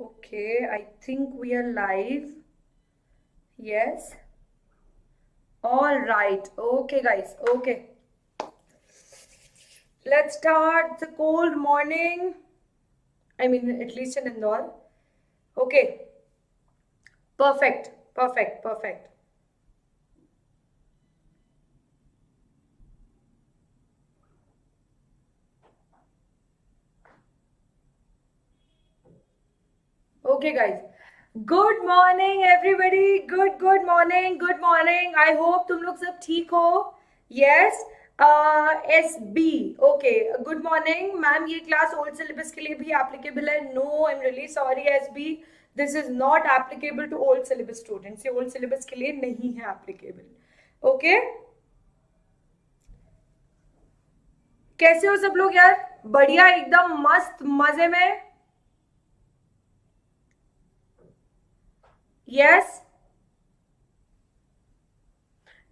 Okay, I think we are live. Yes. All right. Okay, guys. Okay. Let's start the cold morning. I mean, at least in Indore. Okay. Perfect. Perfect. Perfect. Okay, guys. Good morning, everybody. Good morning. Good morning. I hope तुम लोग सब ठीक हो. Yes. SB. Okay. Good morning, ma'am. ये class old syllabus के लिए भी applicable है? No, I'm really sorry, SB. This is not applicable to old syllabus students. ये old syllabus के लिए नहीं है applicable. Okay. कैसे हो सब लोग यार? बढ़िया, एकदम मस्त मजे में. Yes.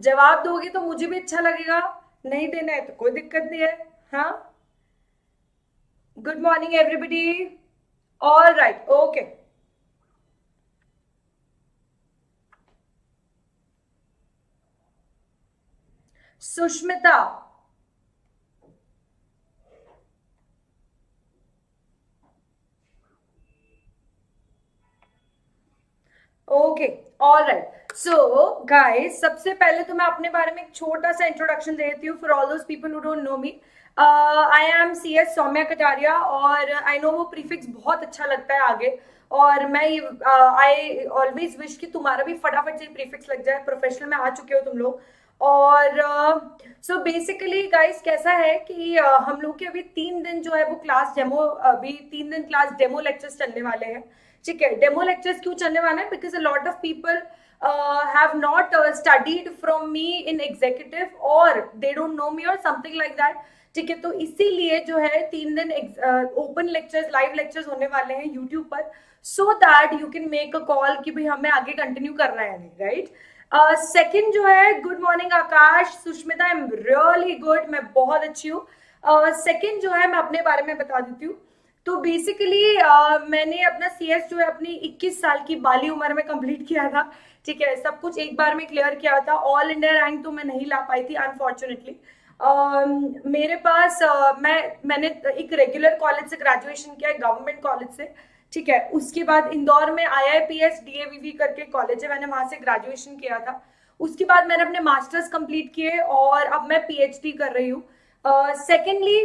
जवाब दोगे तो मुझे भी अच्छा लगेगा. नहीं देना है तो कोई दिक्कत नहीं है. हाँ. Good morning everybody. All right. Okay. Sushmita. Okay. All right. So guys, सबसे पहले तो मैं अपने बारे में एक छोटा सा इंट्रोडक्शन दे देती हूँ for all those people who don't know me. I am CS Saumya Kataria और आई नो वो प्रीफिक्स बहुत अच्छा लगता है आगे. और मैं आई ऑलवेज विश कि तुम्हारा भी फटाफट से प्रीफिक्स लग जाए. प्रोफेशनल में आ चुके हो तुम लोग. और सो बेसिकली गाइस कैसा है कि हम लोग के अभी 3 दिन जो है वो क्लास डेमो, अभी 3 दिन क्लास डेमो लेक्चर्स चलने वाले हैं. ठीक है. डेमो लेक्चर्स क्यों चलने वाले हैं? Because a lot of people have not studied from me in executive or they don't know me or something like that. ठीक है. तो इसीलिए जो है 3 दिन ओपन लेक्चर्स, लाइव लेक्चर्स होने वाले हैं यूट्यूब पर, so that you can make a call कि भाई हमें आगे कंटिन्यू करना है नहीं. राइट. सेकेंड जो है, good morning Akash. Sushmita, I am really good. मैं बहुत अच्छी हूँ. सेकेंड जो है, मैं अपने बारे में बता देती हूँ. तो बेसिकली मैंने अपना CS जो है अपनी 21 साल की बाली उम्र में कंप्लीट किया था. ठीक है. सब कुछ एक बार में क्लियर किया था. ऑल इंडिया रैंक तो मैं नहीं ला पाई थी अनफॉर्चुनेटली. मेरे पास मैंने एक रेगुलर कॉलेज से ग्रेजुएशन किया है, गवर्नमेंट कॉलेज से. ठीक है. उसके बाद इंदौर में IIPS DAVV करके कॉलेज है, मैंने वहां से ग्रेजुएशन किया था. उसके बाद मैंने अपने मास्टर्स कंप्लीट किए और अब मैं PhD कर रही हूँ. सेकेंडली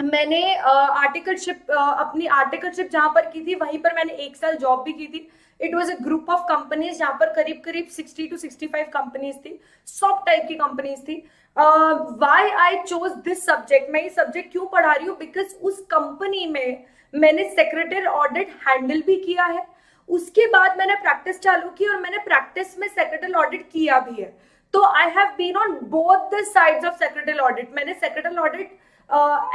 मैंने आर्टिकलशिप, अपनी आर्टिकलशिप जहां पर की थी वहीं पर मैंने 1 साल जॉब भी की थी. It was a group of companies जहां पर करीब करीब 60 to 65 कंपनीज थी. सब टाइप की कंपनीज थी. Why I chose this subject. मैं ये सब्जेक्ट क्यों पढ़ा रही हूँ? बिकॉज उस कंपनी में मैंने सेक्रेटरी ऑडिट हैंडल भी किया है. उसके बाद मैंने प्रैक्टिस चालू की और मैंने प्रैक्टिस में सेक्रेटरी ऑडिट किया भी है. तो I have been on both the sides of secretary audit. मैंने सेक्रेटरी ऑडिट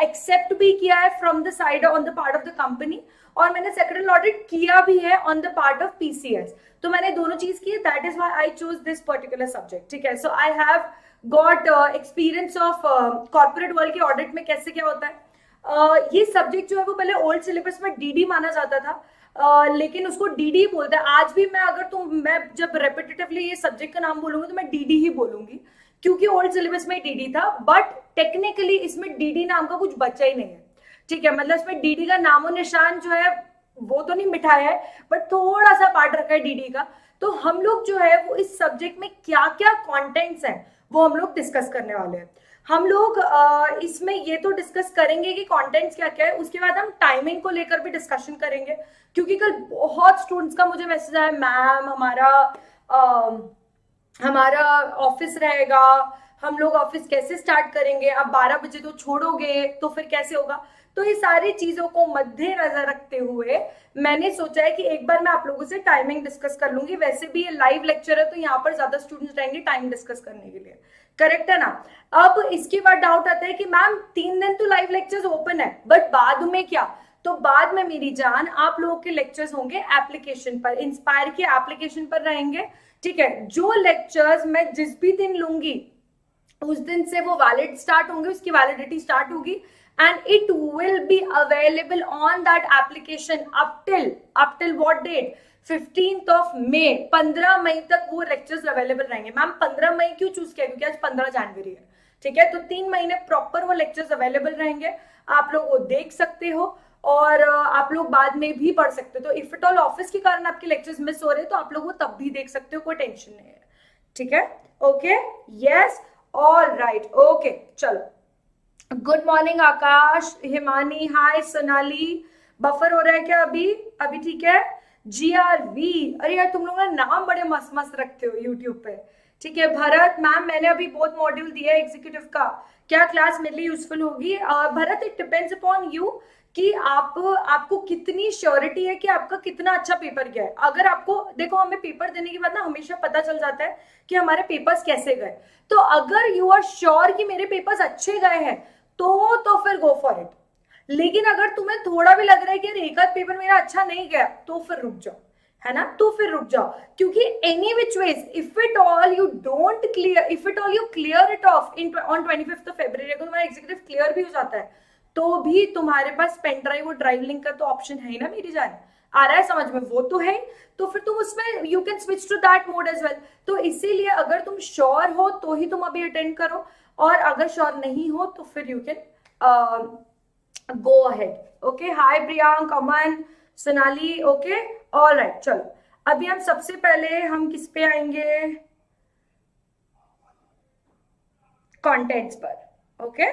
एक्सेप्ट भी किया है from the side on the part of the company, और मैंने सेक्रेटरी ऑडिट किया भी है on the part of PCS. तो मैंने दोनों चीज की. That is why I choose this particular subject. ठीक है. So I have got experience of corporate world के ऑडिट में कैसे क्या होता है. ये सब्जेक्ट जो है वो पहले ओल्ड सिलेबस में DD माना जाता था. लेकिन उसको DD बोलता है. आज भी मैं जब रेपिटेटिवली ये सब्जेक्ट का नाम बोलूंगी तो मैं DD ही बोलूंगी, क्योंकि ओल्ड सिलेबस में DD था. बट टेक्निकली इसमें DD नाम का कुछ बच्चा ही नहीं है. ठीक है. मतलब इसमें DD का नामो निशान जो है वो तो नहीं मिटाया है, बट थोड़ा सा पार्ट रखा है DD का. तो हम लोग जो है वो इस सब्जेक्ट में क्या क्या कॉन्टेंट्स हैं वो हम लोग डिस्कस करने वाले हैं. हम लोग इसमें ये तो डिस्कस करेंगे कि कंटेंट्स क्या क्या है. उसके बाद हम टाइमिंग को लेकर भी डिस्कशन करेंगे, क्योंकि कल बहुत स्टूडेंट्स का मुझे मैसेज आया, मैम हमारा ऑफिस रहेगा, हम लोग ऑफिस कैसे स्टार्ट करेंगे, आप 12 बजे तो छोड़ोगे तो फिर कैसे होगा. तो ये सारी चीजों को मद्देनजर रखते हुए मैंने सोचा है कि एक बार मैं आप लोगों से टाइमिंग डिस्कस कर लूंगी. वैसे भी ये लाइव लेक्चर है तो यहाँ पर ज्यादा स्टूडेंट्स रहेंगे टाइम डिस्कस करने के लिए. करेक्ट है ना. अब इसके बाद डाउट आता है कि मैम 3 दिन तो लाइव लेक्चर्स ओपन है, बट बाद में क्या? तो बाद में मेरी जान आप लोगों के लेक्चर्स होंगे एप्लीकेशन पर, इंस्पायर के एप्लीकेशन पर रहेंगे. ठीक है. जो लेक्चर्स मैं जिस भी दिन लूंगी उस दिन से वो वैलिड स्टार्ट होंगे, उसकी वैलिडिटी स्टार्ट होगी and it will be available on that application up till what date? 15th of May. 15 मई तक वो लेक्चर्स अवेलेबल रहेंगे। मैम 15 मई क्यों चूज किया? क्योंकि आज 15 जनवरी है, ठीक है। तो 3 महीने प्रॉपर वो लेक्चर्स अवेलेबल रहेंगे, आप लोग वो देख सकते हो और आप लोग बाद में भी पढ़ सकते हो। तो इफ इट ऑल ऑफिस के कारण आपके लेक्चर्स मिस हो रहे हैं तो आप लोग वो तब भी देख सकते हो, कोई टेंशन नहीं है, ठीक है। Okay, yes, all right, okay, चलो। गुड मॉर्निंग आकाश, हिमानी, हाय सोनाली। बफर हो रहा है क्या अभी? अभी ठीक है। GRV, अरे यार तुम लोग ना नाम बड़े मस्त मस्त रखते हो यूट्यूब पे, ठीक है। भरत, मैम मैंने अभी बहुत मॉड्यूल दिया है एग्जीक्यूटिव का, क्या क्लास मेरे लिए यूजफुल होगी? Bharat, it depends upon you कि आपको कितनी श्योरिटी है कि आपका कितना अच्छा पेपर गया है। अगर आपको, देखो हमें पेपर देने के बाद ना हमेशा पता चल जाता है कि हमारे पेपर्स कैसे गए। तो अगर यू आर श्योर कि मेरे पेपर्स अच्छे गए हैं तो फिर गो फॉर इट। लेकिन अगर तुम्हें थोड़ा भी लग रहा है कि एक आध पेपर मेरा अच्छा नहीं गया तो फिर रुक जाओ, है ना, तो फिर रुक जाओ। क्योंकि any which ways if it all you don't clear, if it all you clear it of in on 25th of February, अगर तुम्हारा एग्जीक्यूटिव क्लियर भी हो जाता है तो भी तुम्हारे पास पेन ड्राइव और ड्राइव लिंक का तो ऑप्शन है ही ना मेरी जान, आ रहा है समझ में? वो तो है, तो फिर तुम उसमें you can switch to that mode as well. तो इसीलिए अगर तुम श्योर हो तो ही तुम अभी अटेंड करो, और अगर श्योर नहीं हो तो फिर you can go ahead. Okay, hi Priyank, Aman, Sonali, okay, all right. चलो अभी हम सबसे पहले हम किस पे आएंगे? कंटेंट्स पर, ओके।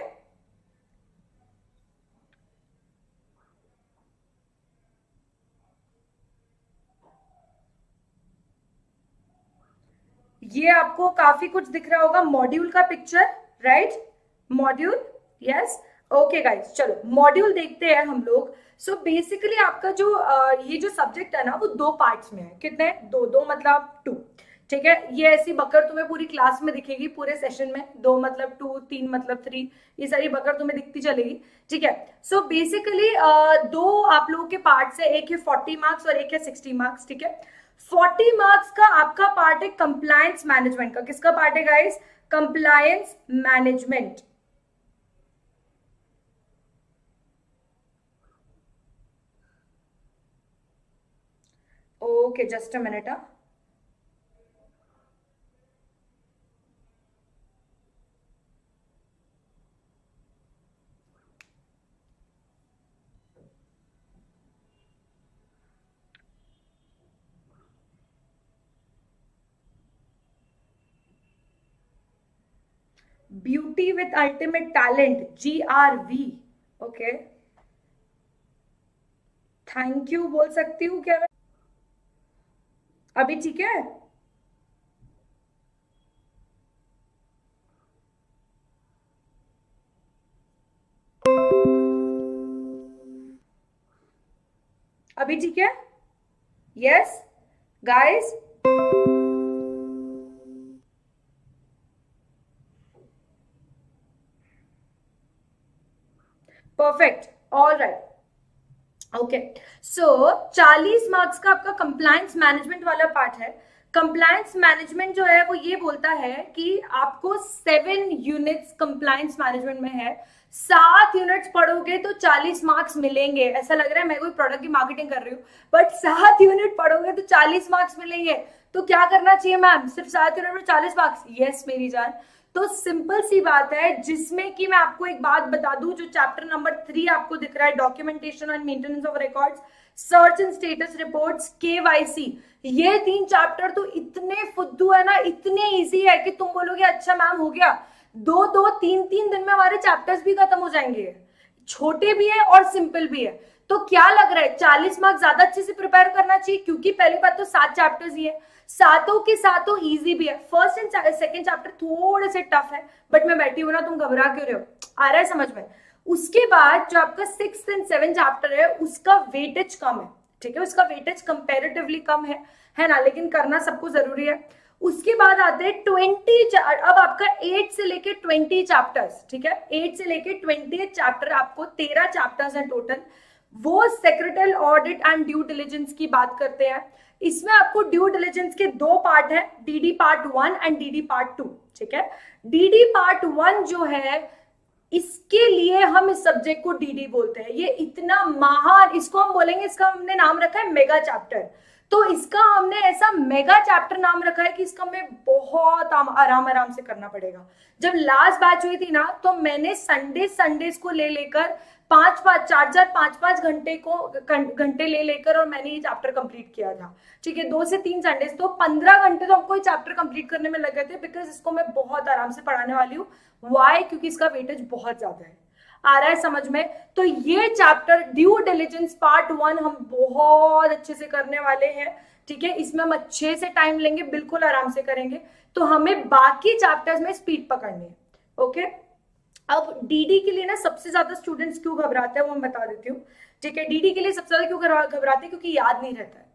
ये आपको काफी कुछ दिख रहा होगा, मॉड्यूल का picture, right? Module, yes, okay guys, चलो मॉड्यूल देखते हैं हम लोग। सो बेसिकली आपका जो ये जो सब्जेक्ट है ना वो दो पार्ट्स में है। कितने? दो मतलब 2, ठीक है। ये ऐसी बकर तुम्हें पूरी क्लास में दिखेगी, पूरे सेशन में। 2 मतलब 2, 3 मतलब 3, ये सारी बकर तुम्हें दिखती चलेगी, ठीक है। सो बेसिकली दो आप लोगों के पार्ट्स है, एक है 40 मार्क्स और एक है 60 मार्क्स, ठीक है। 40 मार्क्स का आपका पार्ट है कंप्लायंस मैनेजमेंट का। किसका पार्ट है guys? Compliance management. Okay, just a minute. Beauty with ultimate talent, GRV, okay. Thank you बोल सकती हूँ क्या मैं? अभी ठीक है? अभी ठीक है? Yes guys, perfect, all right, okay. So 40 marks का आपका कंप्लायंस मैनेजमेंट वाला पार्ट है। कंप्लायंस मैनेजमेंट जो है वो ये बोलता है कि आपको 7 यूनिट्स कंप्लायंस मैनेजमेंट में है। 7 यूनिट्स पढ़ोगे तो 40 मार्क्स मिलेंगे। ऐसा लग रहा है मैं कोई प्रोडक्ट की मार्केटिंग कर रही हूँ, बट 7 यूनिट पढ़ोगे तो 40 मार्क्स मिलेंगे। तो क्या करना चाहिए मैम? सिर्फ 7 यूनिट में 40 मार्क्स? यस मेरी जान। तो सिंपल सी बात है, जिसमें कि मैं आपको एक बात बता दूं, जो चैप्टर नंबर 3 आपको दिख रहा है, documentation and maintenance of records, search and status reports, KYC, ये 3 चैप्टर तो इतने फुद्दू है ना, इतने इजी है कि तुम बोलोगे अच्छा मैम हो गया, 2-2, 3-3 दिन में हमारे चैप्टर्स भी खत्म हो जाएंगे। छोटे भी है और सिंपल भी है। तो क्या लग रहा है 40 मार्क्स ज्यादा अच्छे से प्रिपेयर करना चाहिए, क्योंकि पहली बात तो 7 चैप्टर्स ही है, सातों के सातों इजी भी है। फर्स्ट एंड सेकंड चैप्टर थोड़े से टफ है, बट मैं बैठी हूं ना, तुम घबरा क्यों रहे हो? आ रहा है समझ में? उसके बाद जो आपका 6th एंड 7th चैप्टर है उसका वेटेज कम है, ठीक है, उसका वेटेज कंपेरेटिवली कम है ना, लेकिन करना सबको जरूरी है। उसके बाद आते हैं 20, अब आपका 8 से लेके 20 चैप्टर्स, ठीक है, 8 से लेके 20 चैप्टर, आपको 13 चैप्टर्स हैं टोटल। वो secretarial audit and due diligence की बात करते हैं। इसमें आपको ड्यू डिलिजेंस के दो पार्ट है, DD part 1 and DD part 2। ठीक है, डीडी पार्ट 1 जो है इसके लिए हम इस सब्जेक्ट को डीडी बोलते हैं। ये इतना महान, इसको हम बोलेंगे, इसका हमने नाम रखा है मेगा चैप्टर। तो इसका हमने ऐसा मेगा चैप्टर नाम रखा है कि इसका हमें बहुत आराम से करना पड़ेगा। जब लास्ट बैच हुई थी ना, तो मैंने संडे को ले लेकर 5-5 घंटे ले लेकर और मैंने ये चैप्टर कंप्लीट किया था। ठीक है, 2 से 3 संडे, तो 15 घंटे तो हमको ये चैप्टर कंप्लीट करने में लग गए थे, बिकॉज इसको मैं बहुत आराम से पढ़ाने वाली हूँ। वाई? क्योंकि इसका वेटेज बहुत ज्यादा है। आ रहा है समझ में? तो ये चैप्टर ड्यू डिलिजेंस पार्ट 1 हम बहुत अच्छे से करने वाले हैं। ठीक है, इसमें हम अच्छे से टाइम लेंगे, बिल्कुल आराम से करेंगे। तो हमें बाकी चैप्टर्स में स्पीड पकड़नी है। ओके, अब डीडी के लिए ना सबसे ज्यादा स्टूडेंट्स क्यों घबराते हैं वो मैं बता देती हूँ। ठीक है, डीडी के लिए सबसे ज्यादा क्यों घबराते हैं? क्योंकि याद नहीं रहता है।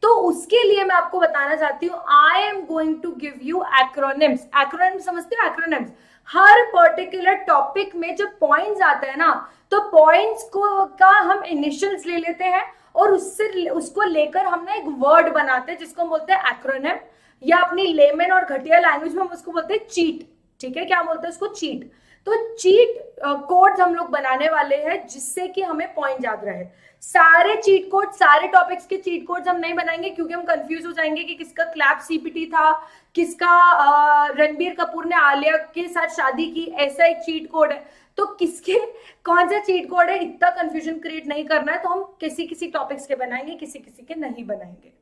तो उसके लिए मैं आपको बताना चाहती हूँ, I am going to give you acronyms. Acronyms समझते हो? एक्रोनिम्स हर पर्टिकुलर टॉपिक में जब पॉइंट्स आते हैं ना, तो पॉइंट्स को का हम इनिशियल्स ले लेते हैं और उसको लेकर हम ना एक वर्ड बनाते हैं जिसको हम बोलते हैं एक्रोनिम, या अपनी लेमन और घटिया लैंग्वेज में हम उसको बोलते हैं चीट। ठीक है, क्या बोलते हैं उसको? चीट। तो चीट कोड्स हम लोग बनाने वाले हैं जिससे कि हमें पॉइंट याद रहे। सारे चीट कोड, सारे टॉपिक्स के चीट कोड्स हम नहीं बनाएंगे क्योंकि हम कंफ्यूज हो जाएंगे कि किसका क्लैप सीपीटी था, किसका रणबीर कपूर ने आलिया के साथ शादी की, ऐसा एक चीट कोड है। तो किसके कौन सा चीट कोड है, इतना कंफ्यूजन क्रिएट नहीं करना है। तो हम किसी किसी टॉपिक्स के बनाएंगे, किसी किसी के नहीं बनाएंगे।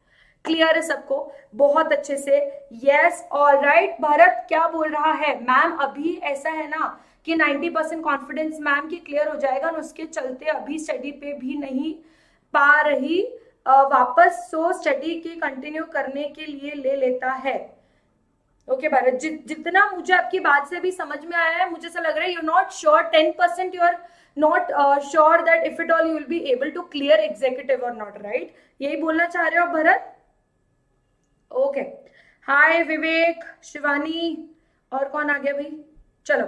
क्लियर है सबको? बहुत अच्छे से। Yes, alright. भरत क्या बोल रहा है? मैम अभी ऐसा है ना कि 90% कॉन्फिडेंस मैम की क्लियर हो जाएगा, और उसके चलते अभी स्टडी पे भी नहीं पा रही वापस, सो स्टडी के कंटिन्यू करने के लिए ले लेता है। ओके भारत, जितना मुझे आपकी बात से भी समझ में आया है, मुझे ऐसा लग रहा है you not sure 10%, you are not sure that if it all you will be able to clear executive और नॉट, राइट? यही बोलना चाह रहे हो भरत? ओके, हाय विवेक, शिवानी, और कौन आ गया भाई? चलो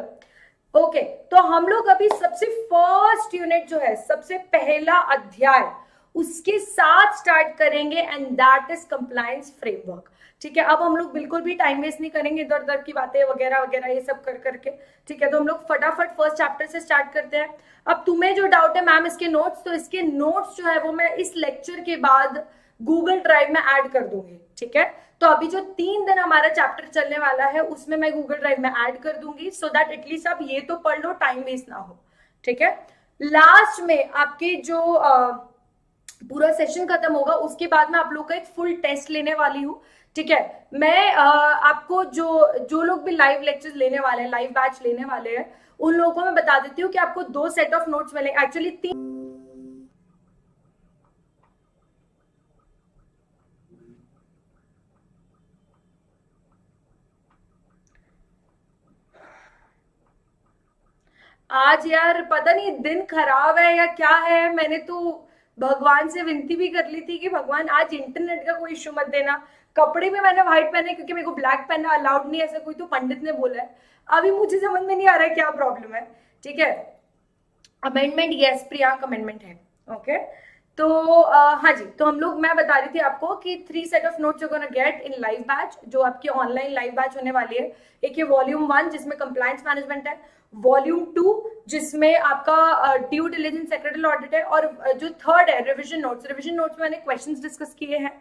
ओके, तो हम लोग अभी सबसे फर्स्ट यूनिट जो है, सबसे पहला अध्याय, उसके साथ स्टार्ट करेंगे, and that is compliance framework. ठीक है, अब हम लोग बिल्कुल भी टाइम वेस्ट नहीं करेंगे इधर उधर की बातें वगैरह वगैरह ये सब कर करके। ठीक है, तो हम लोग फटाफट फर्स्ट चैप्टर से स्टार्ट करते हैं। अब तुम्हें जो डाउट है मैम इसके नोट्स, तो इसके नोट्स जो है वो मैं इस लेक्चर के बाद गूगल ड्राइव में ऐड कर दूंगी। ठीक है, तो अभी जो 3 दिन हमारा चैप्टर चलने वाला है उसमें मैं गूगल ड्राइव में ऐड कर दूंगी, सो दैट एटलीस्ट आप ये तो पढ़ लो, टाइम वेस्ट ना हो। ठीक है, लास्ट में आपके जो पूरा सेशन खत्म होगा उसके बाद में आप लोग का एक फुल टेस्ट लेने वाली हूँ। ठीक है, मैं आपको जो लोग भी लाइव लेक्चर्स लेने वाले हैं, लाइव बैच लेने वाले हैं, उन लोगों को मैं बता देती हूँ कि आपको 2 सेट ऑफ नोट्स मिलेंगे, एक्चुअली 3। आज यार पता नहीं दिन खराब है या क्या है, मैंने तो भगवान से विनती भी कर ली थी कि भगवान आज इंटरनेट का कोई इश्यू मत देना। कपड़े भी मैंने व्हाइट पहने क्योंकि मेरे को ब्लैक पहनना अलाउड नहीं है, ऐसा कोई तो पंडित ने बोला है। अभी मुझे समझ में नहीं आ रहा है क्या प्रॉब्लम है। ठीक है, अमेंडमेंट, यस प्रियांक, अमेंडमेंट है। ओके, तो हाँ जी, तो हम लोग, मैं बता रही थी आपको कि 3 set of notes you gonna get in live batch, जो आपकी ऑनलाइन लाइव बैच होने वाली है। एक ये वॉल्यूम 1 जिसमें कंप्लायंस मैनेजमेंट है, वॉल्यूम 2 जिसमें आपका ड्यू डिलिजेंस सेक्रेटरियल ऑडिट है, और जो थर्ड है रिविजन नोट्स। रिविजन नोट्स में मैंने क्वेश्चंस डिस्कस किए हैं,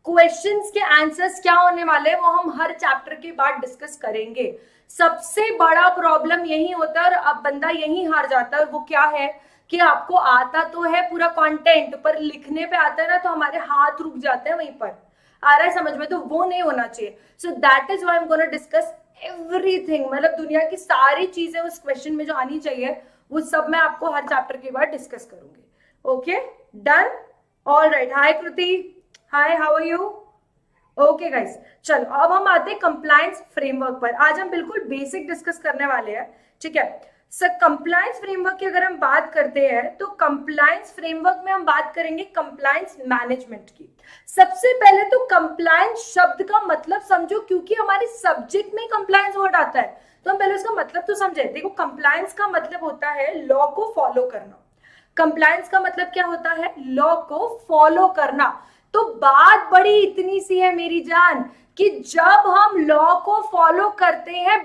क्वेश्चंस के आंसर्स क्या होने वाले हैं वो हम हर चैप्टर के बाद डिस्कस करेंगे। सबसे बड़ा प्रॉब्लम यही होता है और अब बंदा यही हार जाता है, और वो क्या है कि आपको आता तो है पूरा कंटेंट, पर लिखने पे आता है ना तो हमारे हाथ रुक जाते हैं वहीं पर। आ रहा है समझ में? तो वो नहीं होना चाहिए। So that is why I am gonna discuss everything, मतलब दुनिया की सारी चीजें उस क्वेश्चन में जो आनी चाहिए वो सब मैं आपको हर चैप्टर के बाद डिस्कस करूंगी। Okay, done, all right. Hi Kriti, hi, how are you? Okay guys, चलो अब हम आते हैं कंप्लायंस फ्रेमवर्क पर। आज हम बिल्कुल बेसिक डिस्कस करने वाले हैं। ठीक है सर, कंप्लायंस फ्रेमवर्क की अगर हम बात करते हैं तो कंप्लायंस फ्रेमवर्क में हम बात करेंगे कंप्लायंस मैनेजमेंट की। सबसे पहले तो कंप्लायंस शब्द का मतलब समझो, क्योंकि हमारे सब्जेक्ट में कंप्लायंस वर्ड आता है तो हम पहले उसका मतलब तो समझे। देखो, कंप्लायंस का मतलब होता है लॉ को फॉलो करना। कंप्लायंस का मतलब क्या होता है? लॉ को फॉलो करना। तो बात बड़ी इतनी सी है मेरी जान कि जब हम लॉ को फॉलो करते हैं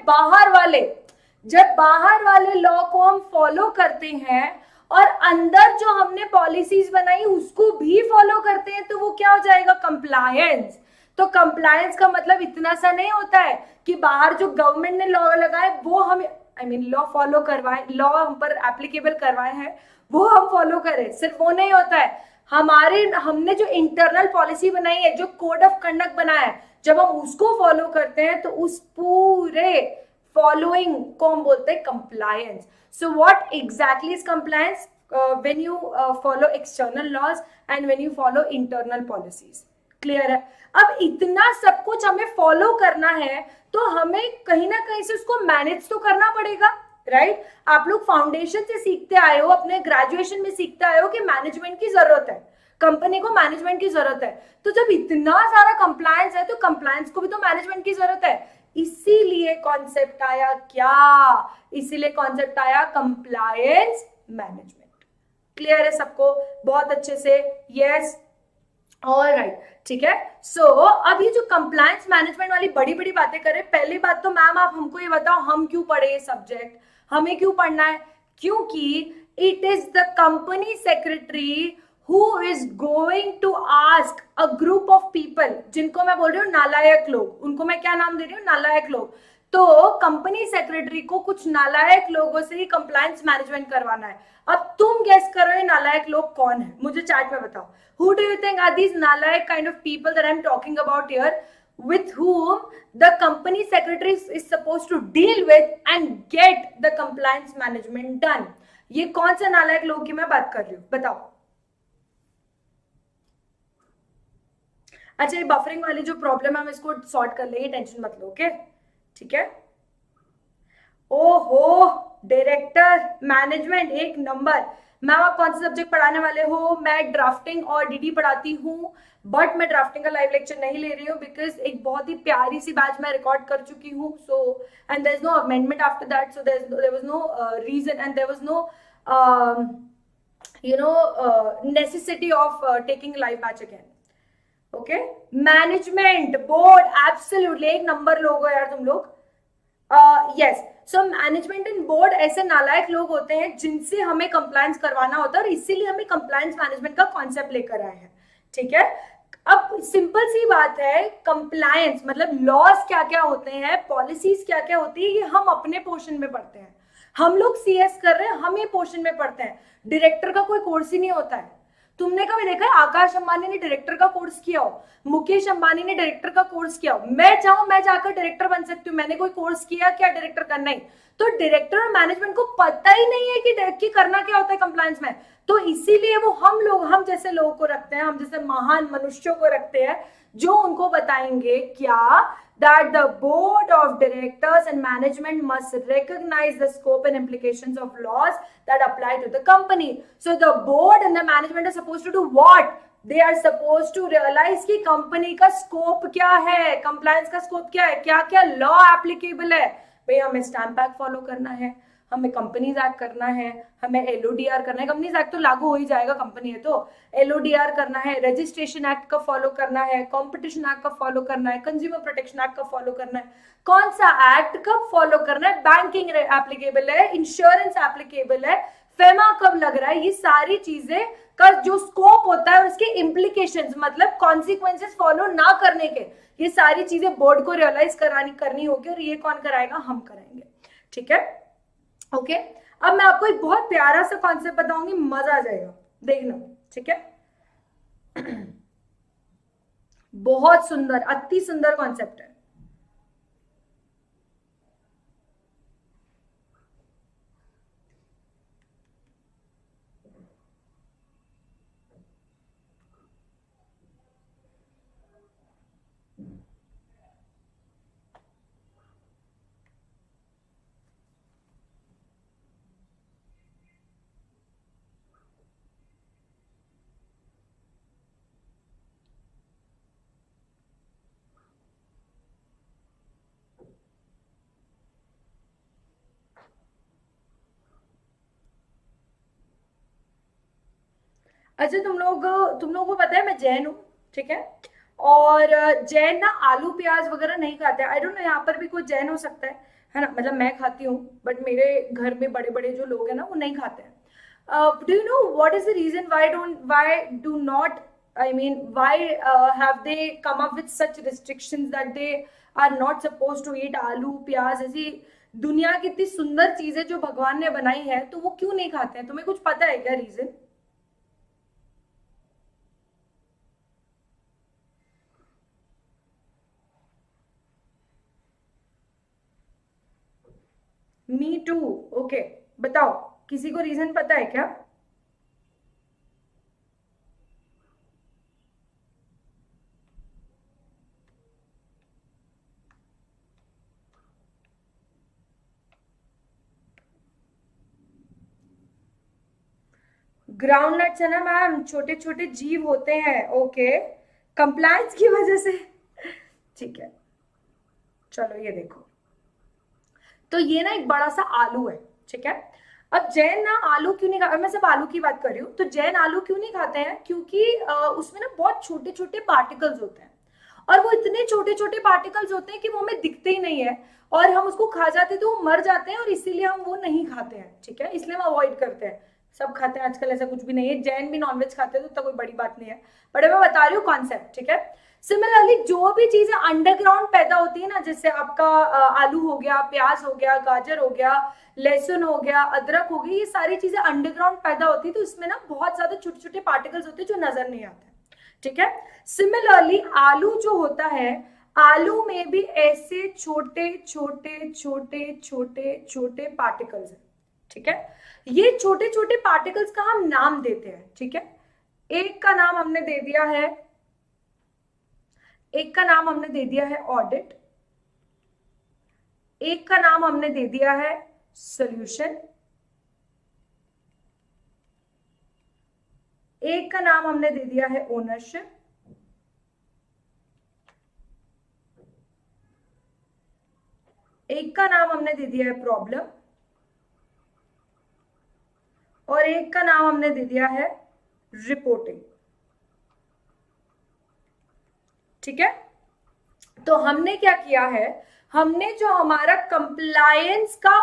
जब बाहर वाले लॉ को हम फॉलो करते हैं और अंदर जो हमने पॉलिसीज बनाई उसको भी फॉलो करते हैं, तो वो क्या हो जाएगा? कंप्लायंस। तो कंप्लायंस का मतलब इतना सा नहीं होता है कि बाहर जो गवर्नमेंट ने लॉ लगाए वो हम लॉ फॉलो करवाए, लॉ हम पर एप्लीकेबल करवाए हैं वो हम फॉलो करें, सिर्फ वो नहीं होता है। हमने जो इंटरनल पॉलिसी बनाई है, जो कोड ऑफ कंडक्ट बनाया है, जब हम उसको फॉलो करते हैं तो उस पूरे फॉलोइंग को हम बोलते हैं compliance. So what exactly is compliance? When you follow external laws and when you follow internal policies. Clear है? अब इतना सब कुछ हमें फॉलो करना है तो हमें कहीं ना कहीं से उसको मैनेज तो करना पड़ेगा, राइट? आप लोग फाउंडेशन से सीखते आए हो, अपने ग्रेजुएशन में सीखते आए हो कि मैनेजमेंट की जरूरत है, कंपनी को मैनेजमेंट की जरूरत है। तो जब इतना सारा कंप्लायंस है तो कंप्लायंस को भी तो मैनेजमेंट की जरूरत है। इसीलिए कॉन्सेप्ट आया क्या? इसीलिए कॉन्सेप्ट आया कंप्लायंस मैनेजमेंट। क्लियर है सबको? बहुत अच्छे से, यस, ऑल राइट, ठीक है। सो अब ये जो कंप्लायंस मैनेजमेंट वाली बड़ी बड़ी बातें करें, पहली बात तो मैम आप हमको ये बताओ, हम क्यों पढ़े ये सब्जेक्ट? हमें क्यों पढ़ना है? क्योंकि it is the company secretary who is going to ask a group of people, जिनको मैं बोल रही हूँ नालायक लोग, उनको मैं क्या नाम दे रही हूँ? नालायक लोग। तो कंपनी सेक्रेटरी को कुछ नालायक लोगों से ही कंप्लायंस मैनेजमेंट करवाना है। अब तुम गेस करो ये नालायक लोग कौन है, मुझे चैट में बताओ। Who do you think are these nalayak kind of people that I'm talking about here, with whom the company secretary is supposed to deal with and get the compliance management done? ये कौन से नालायक लोगों की मैं बात कर रही हूँ, बताओ। अच्छा, ये बफरिंग वाली जो प्रॉब्लम है हम इसको सॉर्ट कर लेंगे, टेंशन मत लो, ओके? ठीक है। ओहो, डायरेक्टर मैनेजमेंट एक नंबर। मैम आप कौन सा सब्जेक्ट पढ़ाने वाले हो? मैं ड्राफ्टिंग और डीडी पढ़ाती हूँ, बट मैं ड्राफ्टिंग का लाइव लेक्चर नहीं ले रही हूँ बिकॉज एक बहुत ही प्यारी सी बैच मैं रिकॉर्ड कर चुकी हूँ। So and there is no amendment after that, so there was no reason and there was no necessity of taking live batch again. Okay, management board absolutely एक नंबर लोग हो यार तुम लोग। Yes, so management and board ऐसे नालायक लोग होते हैं जिनसे हमें कंप्लायंस करवाना होता है और इसीलिए हमें कंप्लायंस मैनेजमेंट का कॉन्सेप्ट लेकर आए हैं, ठीक है। अब सिंपल सी बात है, कंप्लायंस मतलब लॉज क्या क्या होते हैं, पॉलिसीज क्या क्या होती है, ये हम अपने पोर्शन में पढ़ते हैं। हम लोग सीएस कर रहे हैं, हम ये पोर्शन में पढ़ते हैं। डायरेक्टर का कोई कोर्स ही नहीं होता है। तुमने कभी देखा है आकाश अंबानी ने डायरेक्टर का कोर्स किया हो, मुकेश अंबानी ने डायरेक्टर का कोर्स किया हो? मैं चाहूं मैं जाकर डायरेक्टर बन सकती हूँ, मैंने कोई कोर्स किया क्या डायरेक्टर करना ही? तो डायरेक्टर और मैनेजमेंट को पता ही नहीं है कि करना क्या होता है कंप्लायंस में। तो इसीलिए वो हम जैसे लोगों को रखते हैं, हम जैसे महान मनुष्यों को रखते हैं जो उनको बताएंगे क्या, that the board of directors and management must recognize the scope and implications of laws that apply to the company. So the board and the management are supposed to do what? They are supposed to realize कि company का scope क्या है, compliance का scope क्या है, क्या क्या law applicable है। भाई हमें स्टैम्प एक्ट फॉलो करना है, हमें कंपनीज एक्ट करना है, हमें एलओडीआर करना है। कंपनीज एक्ट तो लागू हो ही जाएगा, कंपनी है तो। एलओडीआर करना है, रजिस्ट्रेशन एक्ट का फॉलो करना है, कंपटीशन एक्ट का फॉलो करना है, कंज्यूमर प्रोटेक्शन एक्ट का फॉलो करना है। कौन सा एक्ट कब फॉलो करना है? बैंकिंग एप्लीकेबल है, इंश्योरेंस एप्लीकेबल है, फेमा कब लग रहा है, ये सारी चीजें का जो स्कोप होता है और उसके इम्प्लीकेशंस मतलब कॉन्सिक्वेंसेस फॉलो ना करने के, ये सारी चीजें बोर्ड को रियलाइज करनी होगी और ये कौन कराएगा? हम कराएंगे, ठीक है। ओके, अब मैं आपको एक बहुत प्यारा सा कॉन्सेप्ट बताऊंगी, मजा आ जाएगा, देखना, ठीक है। बहुत सुंदर, अति सुंदर कॉन्सेप्ट है। अच्छा, तुम लोगों को पता है मैं जैन हूँ, ठीक है। और जैन ना आलू प्याज वगैरह नहीं खाते। आई डोंट नो यहाँ पर भी कोई जैन हो सकता है ना। मतलब मैं खाती हूँ, बट मेरे घर में बड़े बड़े जो लोग हैं ना वो नहीं खाते हैं। Do you know what is the reason why do not, I mean why have they come up with such restrictions that they are not suppose to eat aloo pyaz? ऐसी दुनिया की इतनी सुंदर चीजें जो भगवान ने बनाई है, तो वो क्यों नहीं खाते हैं? तुम्हें कुछ पता है क्या रीजन? Me to. ओके, बताओ, किसी को रीजन पता है क्या? ग्राउंड नट्स है ना मैम, छोटे छोटे जीव होते हैं। ओके, कंप्लायंस की वजह से। ठीक है, चलो ये देखो। तो ये ना एक बड़ा सा आलू है, ठीक है। अब जैन ना आलू क्यों नहीं खा, मैं सिर्फ आलू की बात कर रही हूँ। तो जैन आलू क्यों नहीं खाते हैं? क्योंकि उसमें ना बहुत छोटे छोटे पार्टिकल्स होते हैं, और वो इतने छोटे छोटे पार्टिकल्स होते हैं कि वो हमें दिखते ही नहीं है, और हम उसको खा जाते हैं तो वो मर जाते हैं, और इसीलिए हम वो नहीं खाते हैं, ठीक है। इसलिए हम अवॉइड करते हैं। सब खाते हैं आजकल, ऐसा कुछ भी नहीं है। जैन भी नॉनवेज खाते हैं, तो इतना कोई बड़ी बात नहीं है। बट मैं बता रही हूँ कॉन्सेप्ट, ठीक है। सिमिलरली जो भी चीजें अंडरग्राउंड पैदा होती है ना, जैसे आपका आलू हो गया, प्याज हो गया, गाजर हो गया, लहसुन हो गया, अदरक हो गई, ये सारी चीजें अंडरग्राउंड पैदा होती है। तो इसमें ना बहुत ज्यादा छोटे छोटे पार्टिकल्स होते हैं जो नजर नहीं आते, ठीक है। सिमिलरली आलू जो होता है, आलू में भी ऐसे छोटे छोटे छोटे छोटे छोटे पार्टिकल्स हैं, ठीक है। ये छोटे छोटे पार्टिकल्स का हम नाम देते हैं, ठीक है। एक का नाम हमने दे दिया है, एक का नाम हमने दे दिया है ऑडिट, एक का नाम हमने दे दिया है सॉल्यूशन, एक का नाम हमने दे दिया है ओनरशिप, एक का नाम हमने दे दिया है प्रॉब्लम, और एक का नाम हमने दे दिया है रिपोर्टिंग, ठीक है। तो हमने क्या किया है, हमने जो हमारा कंप्लायंस का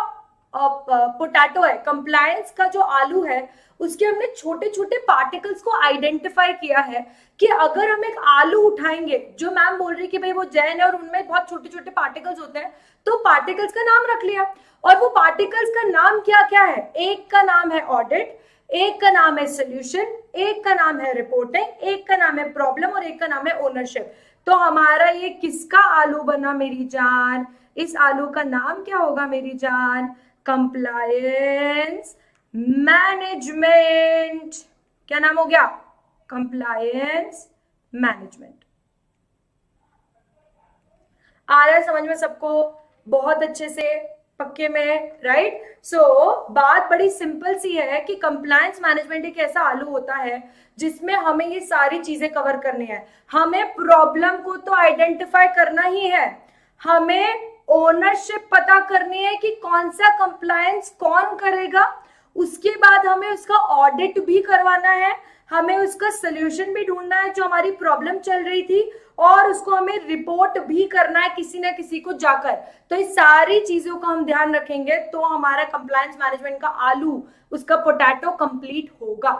पोटैटो है, कंप्लायंस का जो आलू है, उसके हमने छोटे छोटे पार्टिकल्स को आइडेंटिफाई किया है कि अगर हम एक आलू उठाएंगे, जो मैम बोल रही कि भाई वो जैन है और उनमें बहुत छोटे छोटे पार्टिकल्स होते हैं, तो पार्टिकल्स का नाम रख लिया। और वो पार्टिकल्स का नाम क्या क्या है? एक का नाम है ऑडिट, एक का नाम है सोल्यूशन, एक का नाम है रिपोर्टिंग, एक का नाम है प्रॉब्लम, और एक का नाम है ओनरशिप। तो हमारा ये किसका आलू बना मेरी जान? इस आलू का नाम क्या होगा मेरी जान? Compliance management. क्या नाम हो गया? Compliance management. आ रहा है समझ में सबको? बहुत अच्छे से, पक्के में, राइट। सो बात बड़ी सिंपल सी है कि कंप्लायंस मैनेजमेंट एक ऐसा आलू होता है जिसमें हमें ये सारी चीजें कवर करनी है। हमें प्रॉब्लम को तो आइडेंटिफाई करना ही है, हमें ओनरशिप पता करनी है कि कौन सा कंप्लायंस कौन करेगा, उसके बाद हमें उसका ऑडिट भी करवाना है, हमें उसका सोल्यूशन भी ढूंढना है जो हमारी प्रॉब्लम चल रही थी, और उसको हमें रिपोर्ट भी करना है किसी ना किसी को जाकर। तो इस सारी चीजों का हम ध्यान रखेंगे तो हमारा कंप्लायंस मैनेजमेंट का आलू, उसका पोटैटो कंप्लीट होगा।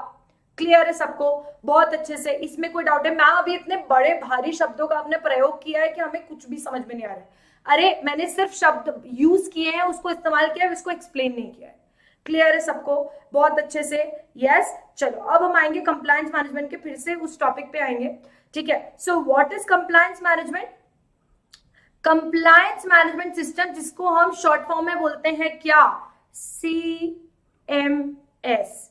क्लियर है सबको? बहुत अच्छे से, इसमें कोई डाउट है? मैम अभी इतने बड़े भारी शब्दों का आपने प्रयोग किया है कि हमें कुछ भी समझ में नहीं आ रहा है। अरे मैंने सिर्फ शब्द यूज किए हैं, उसको इस्तेमाल किया है, उसको एक्सप्लेन नहीं किया है। क्लियर है सबको? बहुत अच्छे से, यस। चलो अब हम आएंगे कंप्लायंस मैनेजमेंट के, फिर से उस टॉपिक पे आएंगे, ठीक है। So what is compliance management? Compliance management system, जिसको हम शॉर्ट फॉर्म में बोलते हैं क्या? CMS।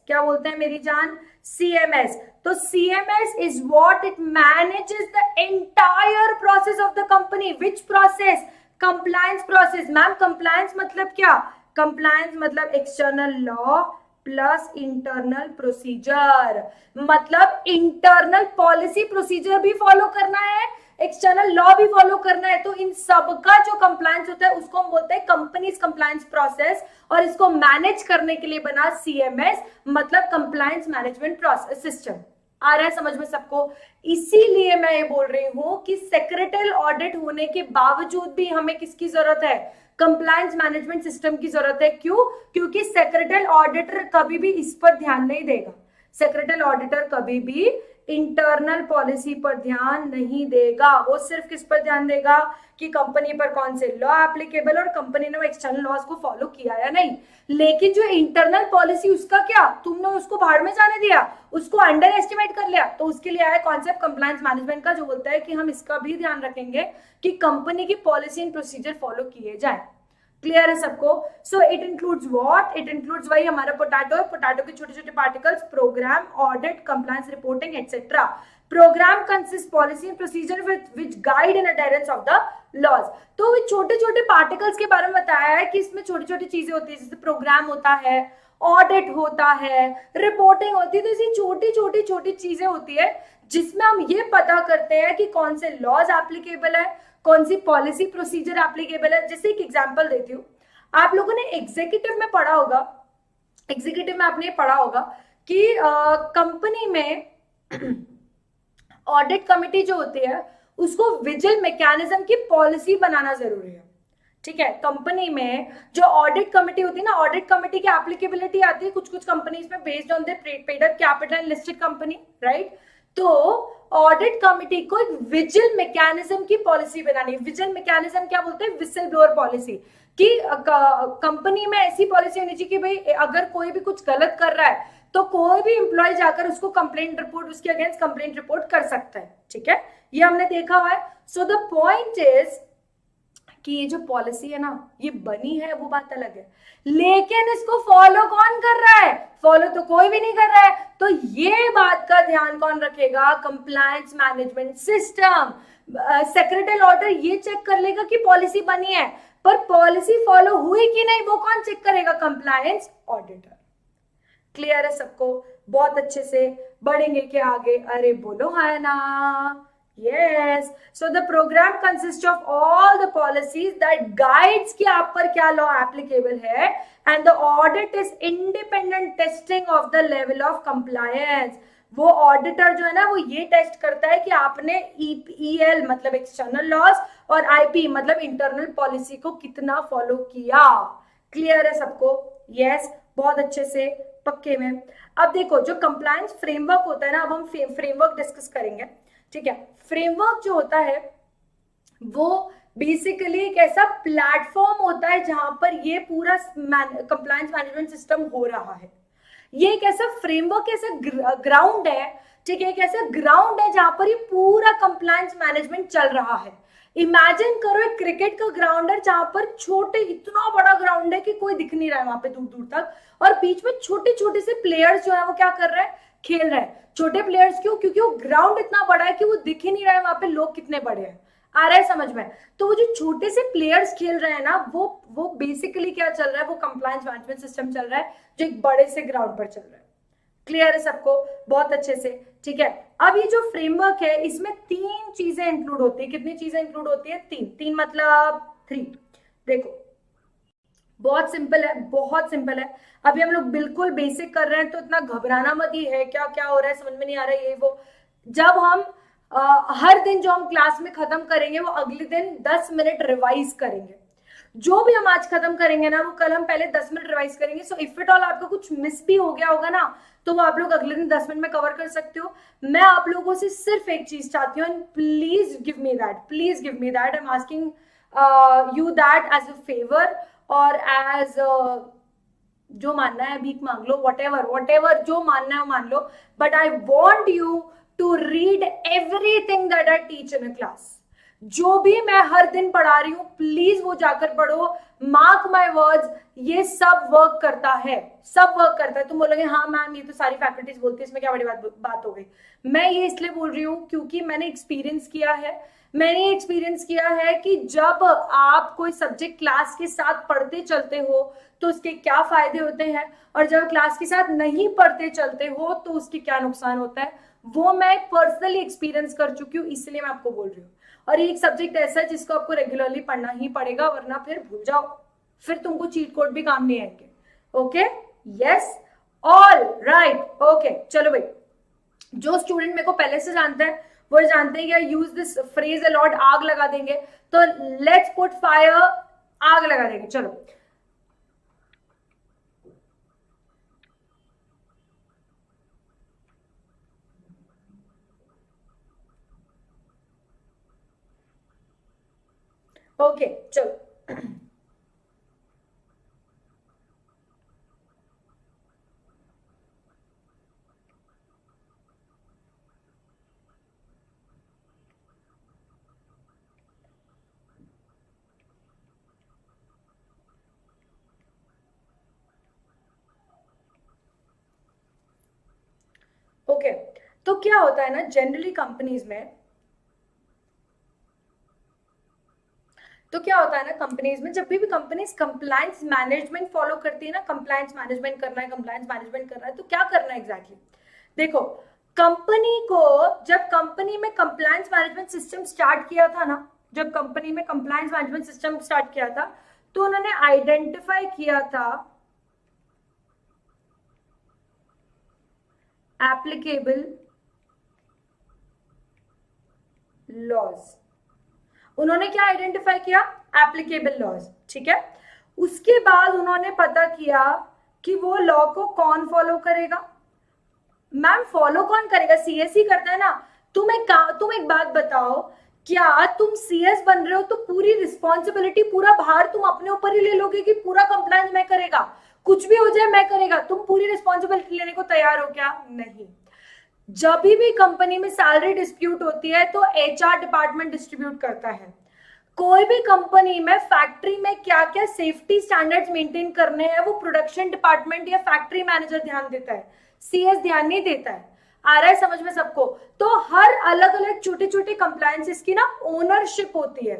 क्या बोलते हैं मेरी जान? CMS। तो CMS is what it manages the entire process of the company. Which process? Compliance process. Ma'am compliance मतलब क्या? Compliance मतलब external law plus internal procedure, मतलब इंटरनल पॉलिसी प्रोसीजर भी फॉलो करना है, एक्सटर्नल लॉ भी फॉलो करना है। तो इन सब का जो कंप्लायंस होता है उसको हम बोलते हैं कंपनीज कंप्लायंस प्रोसेस, और इसको मैनेज करने के लिए बना CMS, मतलब कंप्लायंस मैनेजमेंट प्रोसेस सिस्टम। आ रहा है समझ में सबको? इसीलिए मैं ये बोल रही हूं कि सेक्रेटल ऑडिट होने के बावजूद भी हमें किसकी जरूरत है? कंप्लायंस मैनेजमेंट सिस्टम की जरूरत है। क्यों? क्योंकि सेक्रेटल ऑडिटर कभी भी इस पर ध्यान नहीं देगा। सेक्रेटल ऑडिटर कभी भी इंटरनल पॉलिसी पर ध्यान नहीं देगा। वो सिर्फ किस पर ध्यान देगा कि कंपनी पर कौन से लॉ एप्लीकेबल और कंपनी ने वो एक्सटर्नल लॉज को फॉलो किया या नहीं। लेकिन जो इंटरनल पॉलिसी, उसका क्या? तुमने उसको भाड़ में जाने दिया, उसको अंडर एस्टिमेट कर लिया। तो उसके लिए आया कॉन्सेप्ट कंप्लायंस मैनेजमेंट का, जो बोलता है कि हम इसका भी ध्यान रखेंगे कि कंपनी की पॉलिसी एंड प्रोसीजर फॉलो किए जाए। क्लियर है सबको? So it includes what? It includes वही हमारा पोटैटो है, पोटैटो के छोटे छोटे particles, program, audit, compliance reporting etcetera. Program consist policy and procedure which guide in adherence of the laws. तो छोटे छोटे पार्टिकल्स के बारे में बताया है कि इसमें छोटी छोटी चीजें होती है, जैसे प्रोग्राम होता है, ऑडिट होता है, रिपोर्टिंग होती है। तो ऐसी छोटी चीजें होती है जिसमें हम ये पता करते हैं कि कौन से लॉज एप्लीकेबल है, कौन सी पॉलिसी प्रोसीजर एप्लीकेबल है। जैसे एक एग्जांपल देती हूँ, आप लोगों ने एग्जीक्यूटिव में पढ़ा होगा, एग्जीक्यूटिव में आपने पढ़ा होगा कि कंपनी में ऑडिट कमिटी जो होती है उसको विजिल मैकेनिज्म की पॉलिसी बनाना जरूरी है। ठीक है, कंपनी में जो ऑडिट कमिटी होती है ना, ऑडिट कमिटी की एप्लीकेबिलिटी आती है कुछ कुछ कंपनीज में based on the paid up capital listed company, right? तो ऑडिट कमिटी को एक विजिल मैकेनिज्म की पॉलिसी बनानी है। विजिल मैकेनिज्म क्या बोलते हैं? Whistle blower policy. कि कंपनी में ऐसी पॉलिसी होनी चाहिए कि भाई अगर कोई भी कुछ गलत कर रहा है तो कोई भी एम्प्लॉय जाकर उसको कंप्लेंट रिपोर्ट, उसके अगेंस्ट कंप्लेंट रिपोर्ट कर सकता है। ठीक है, ये हमने देखा हुआ है। सो द पॉइंट इज कि ये जो पॉलिसी है ना, ये बनी है वो बात अलग है, लेकिन इसको फॉलो कौन कर रहा है? फॉलो तो कोई भी नहीं कर रहा है। तो ये बात का ध्यान कौन रखेगा? Compliance management system. Secretary order ये चेक कर लेगा कि पॉलिसी बनी है, पर पॉलिसी फॉलो हुई कि नहीं वो कौन चेक करेगा? Compliance auditor. क्लियर है सबको? बहुत अच्छे से बढ़ेंगे क्या आगे? अरे बोलो है ना? Yes. So the program consists of all the policies that guides कि आप पर क्या law applicable है, and the audit is independent testing of the level of compliance. वो ऑडिटर जो है ना, वो ये टेस्ट करता है कि आपने EL मतलब एक्सटर्नल लॉस और IP मतलब इंटरनल पॉलिसी को कितना फॉलो किया। क्लियर है सबको? यस, बहुत अच्छे से पक्के में। अब देखो, जो कंप्लायंस फ्रेमवर्क होता है ना, अब हम फ्रेमवर्क डिस्कस करेंगे। ठीक है, फ्रेमवर्क जो होता है वो बेसिकली एक ऐसा प्लेटफॉर्म होता है जहां पर ये पूरा कंप्लायंस मैनेजमेंट सिस्टम हो रहा है। ये एक ऐसा फ्रेमवर्क, ऐसा ग्राउंड है। ठीक है, एक ऐसा ग्राउंड है जहां पर ये पूरा कंप्लायंस मैनेजमेंट चल रहा है। इमेजिन करो एक क्रिकेट का ग्राउंड है जहां पर छोटे, इतना बड़ा ग्राउंड है कि कोई दिख नहीं रहा है वहां पे दूर दूर तक, और बीच में छोटे छोटे से प्लेयर्स जो है वो क्या कर रहे हैं? खेल रहे हैं। छोटे प्लेयर्स क्यों? क्योंकि वो ग्राउंड इतना बड़ा है कि वो दिख ही नहीं रहा है वहां पे लोग कितने बड़े हैं। आ रहा है समझ में? तो वो जो छोटे से प्लेयर्स खेल रहे हैं ना, वो बेसिकली क्या चल रहा है? वो कंप्लायंस मैनेजमेंट सिस्टम चल रहा है जो एक बड़े से ग्राउंड पर चल रहा है। क्लियर है सबको? बहुत अच्छे से। ठीक है, अब ये जो फ्रेमवर्क है इसमें 3 चीजें इंक्लूड होती है। कितनी चीजें इंक्लूड होती है? 3 मतलब 3। देखो, बहुत सिंपल है, बहुत सिंपल है। अभी हम लोग बिल्कुल बेसिक कर रहे हैं, तो इतना घबराना मत ही है क्या क्या हो रहा है, समझ में नहीं आ रहा है ये वो। जब हम हर दिन जो हम क्लास में खत्म करेंगे वो अगले दिन 10 मिनट रिवाइज करेंगे। जो भी हम आज खत्म करेंगे ना, वो कल हम पहले 10 मिनट रिवाइज करेंगे। सो इफ इट ऑल आपका कुछ मिस भी हो गया होगा ना, तो वो आप लोग अगले दिन 10 मिनट में कवर कर सकते हो। मैं आप लोगों से सिर्फ एक चीज चाहती हूँ, please give me that, please give me that. I am asking you that as a favour और एज जो मानना है भीख मांग लो, whatever जो मानना है वो मान लो, but I want you to read everything that I teach in a class. जो भी मैं हर दिन पढ़ा रही हूं प्लीज वो जाकर पढ़ो। मार्क माई वर्ड्स, ये सब वर्क करता है, सब वर्क करता है। तुम बोलोगे हाँ मैम ये तो सारी फैकल्टीज बोलती है, इसमें क्या बड़ी बात हो गई। मैं ये इसलिए बोल रही हूँ क्योंकि मैंने एक्सपीरियंस किया है। मैंने ये एक्सपीरियंस किया है कि जब आप कोई सब्जेक्ट क्लास के साथ पढ़ते चलते हो तो उसके क्या फायदे होते हैं, और जब क्लास के साथ नहीं पढ़ते चलते हो तो उसके क्या नुकसान होता है, वो मैं पर्सनली एक्सपीरियंस कर चुकी हूँ, इसलिए मैं आपको बोल रही हूँ। और ये एक सब्जेक्ट ऐसा है जिसको आपको रेगुलरली पढ़ना ही पड़ेगा, वरना फिर भूल जाओ, फिर तुमको चीट कोड भी काम नहीं आएंगे। Okay, yes, all right, okay, चलो भाई जो स्टूडेंट मेरे को पहले से जानते हैं वो जानते हैं कि आई यूज दिस फ्रेज अलॉट, आग लगा देंगे, तो लेट्स पुट फायर, आग लगा देंगे, चलो। ओके चलो। ओके तो क्या होता है ना, जनरली कंपनीज में, तो क्या होता है ना कंपनीज में, जब भी कंपनीज कंप्लायंस मैनेजमेंट फॉलो करती है ना, कंप्लायंस मैनेजमेंट करना है, कंप्लायंस मैनेजमेंट करना है, तो क्या करना है एग्जैक्टली देखो, कंपनी को, जब कंपनी में कंप्लायंस मैनेजमेंट सिस्टम स्टार्ट किया था ना, जब कंपनी में कंप्लायंस मैनेजमेंट सिस्टम स्टार्ट किया था, तो उन्होंने आइडेंटिफाई किया था एप्लीकेबल लॉज। उन्होंने क्या आइडेंटिफाई किया? एप्लीकेबल लॉज, ठीक है। उसके बाद उन्होंने पता किया कि वो लॉ को कौन फॉलो करेगा। मैम फॉलो कौन करेगा? सीएस करता है ना। तुम एक बात बताओ, क्या तुम सीएस बन रहे हो तो पूरी रिस्पॉन्सिबिलिटी, पूरा भार तुम अपने ऊपर ही ले लोगे कि पूरा कंप्लायंस मैं करेगा, कुछ भी हो जाए मैं करेगा? तुम पूरी रिस्पॉन्सिबिलिटी लेने को तैयार हो क्या? नहीं। जब भी कंपनी में सैलरी डिस्प्यूट होती है तो एचआर डिपार्टमेंट डिस्ट्रीब्यूट करता है। कोई भी कंपनी में, फैक्ट्री में क्या क्या सेफ्टी स्टैंडर्ड्स मेंटेन करने हैं वो प्रोडक्शन डिपार्टमेंट या फैक्ट्री मैनेजर ध्यान देता है, सीएस ध्यान नहीं देता है। आ रहा है समझ में सबको? तो हर अलग अलग छोटे छोटे कंप्लायंसेस की ना ओनरशिप होती है।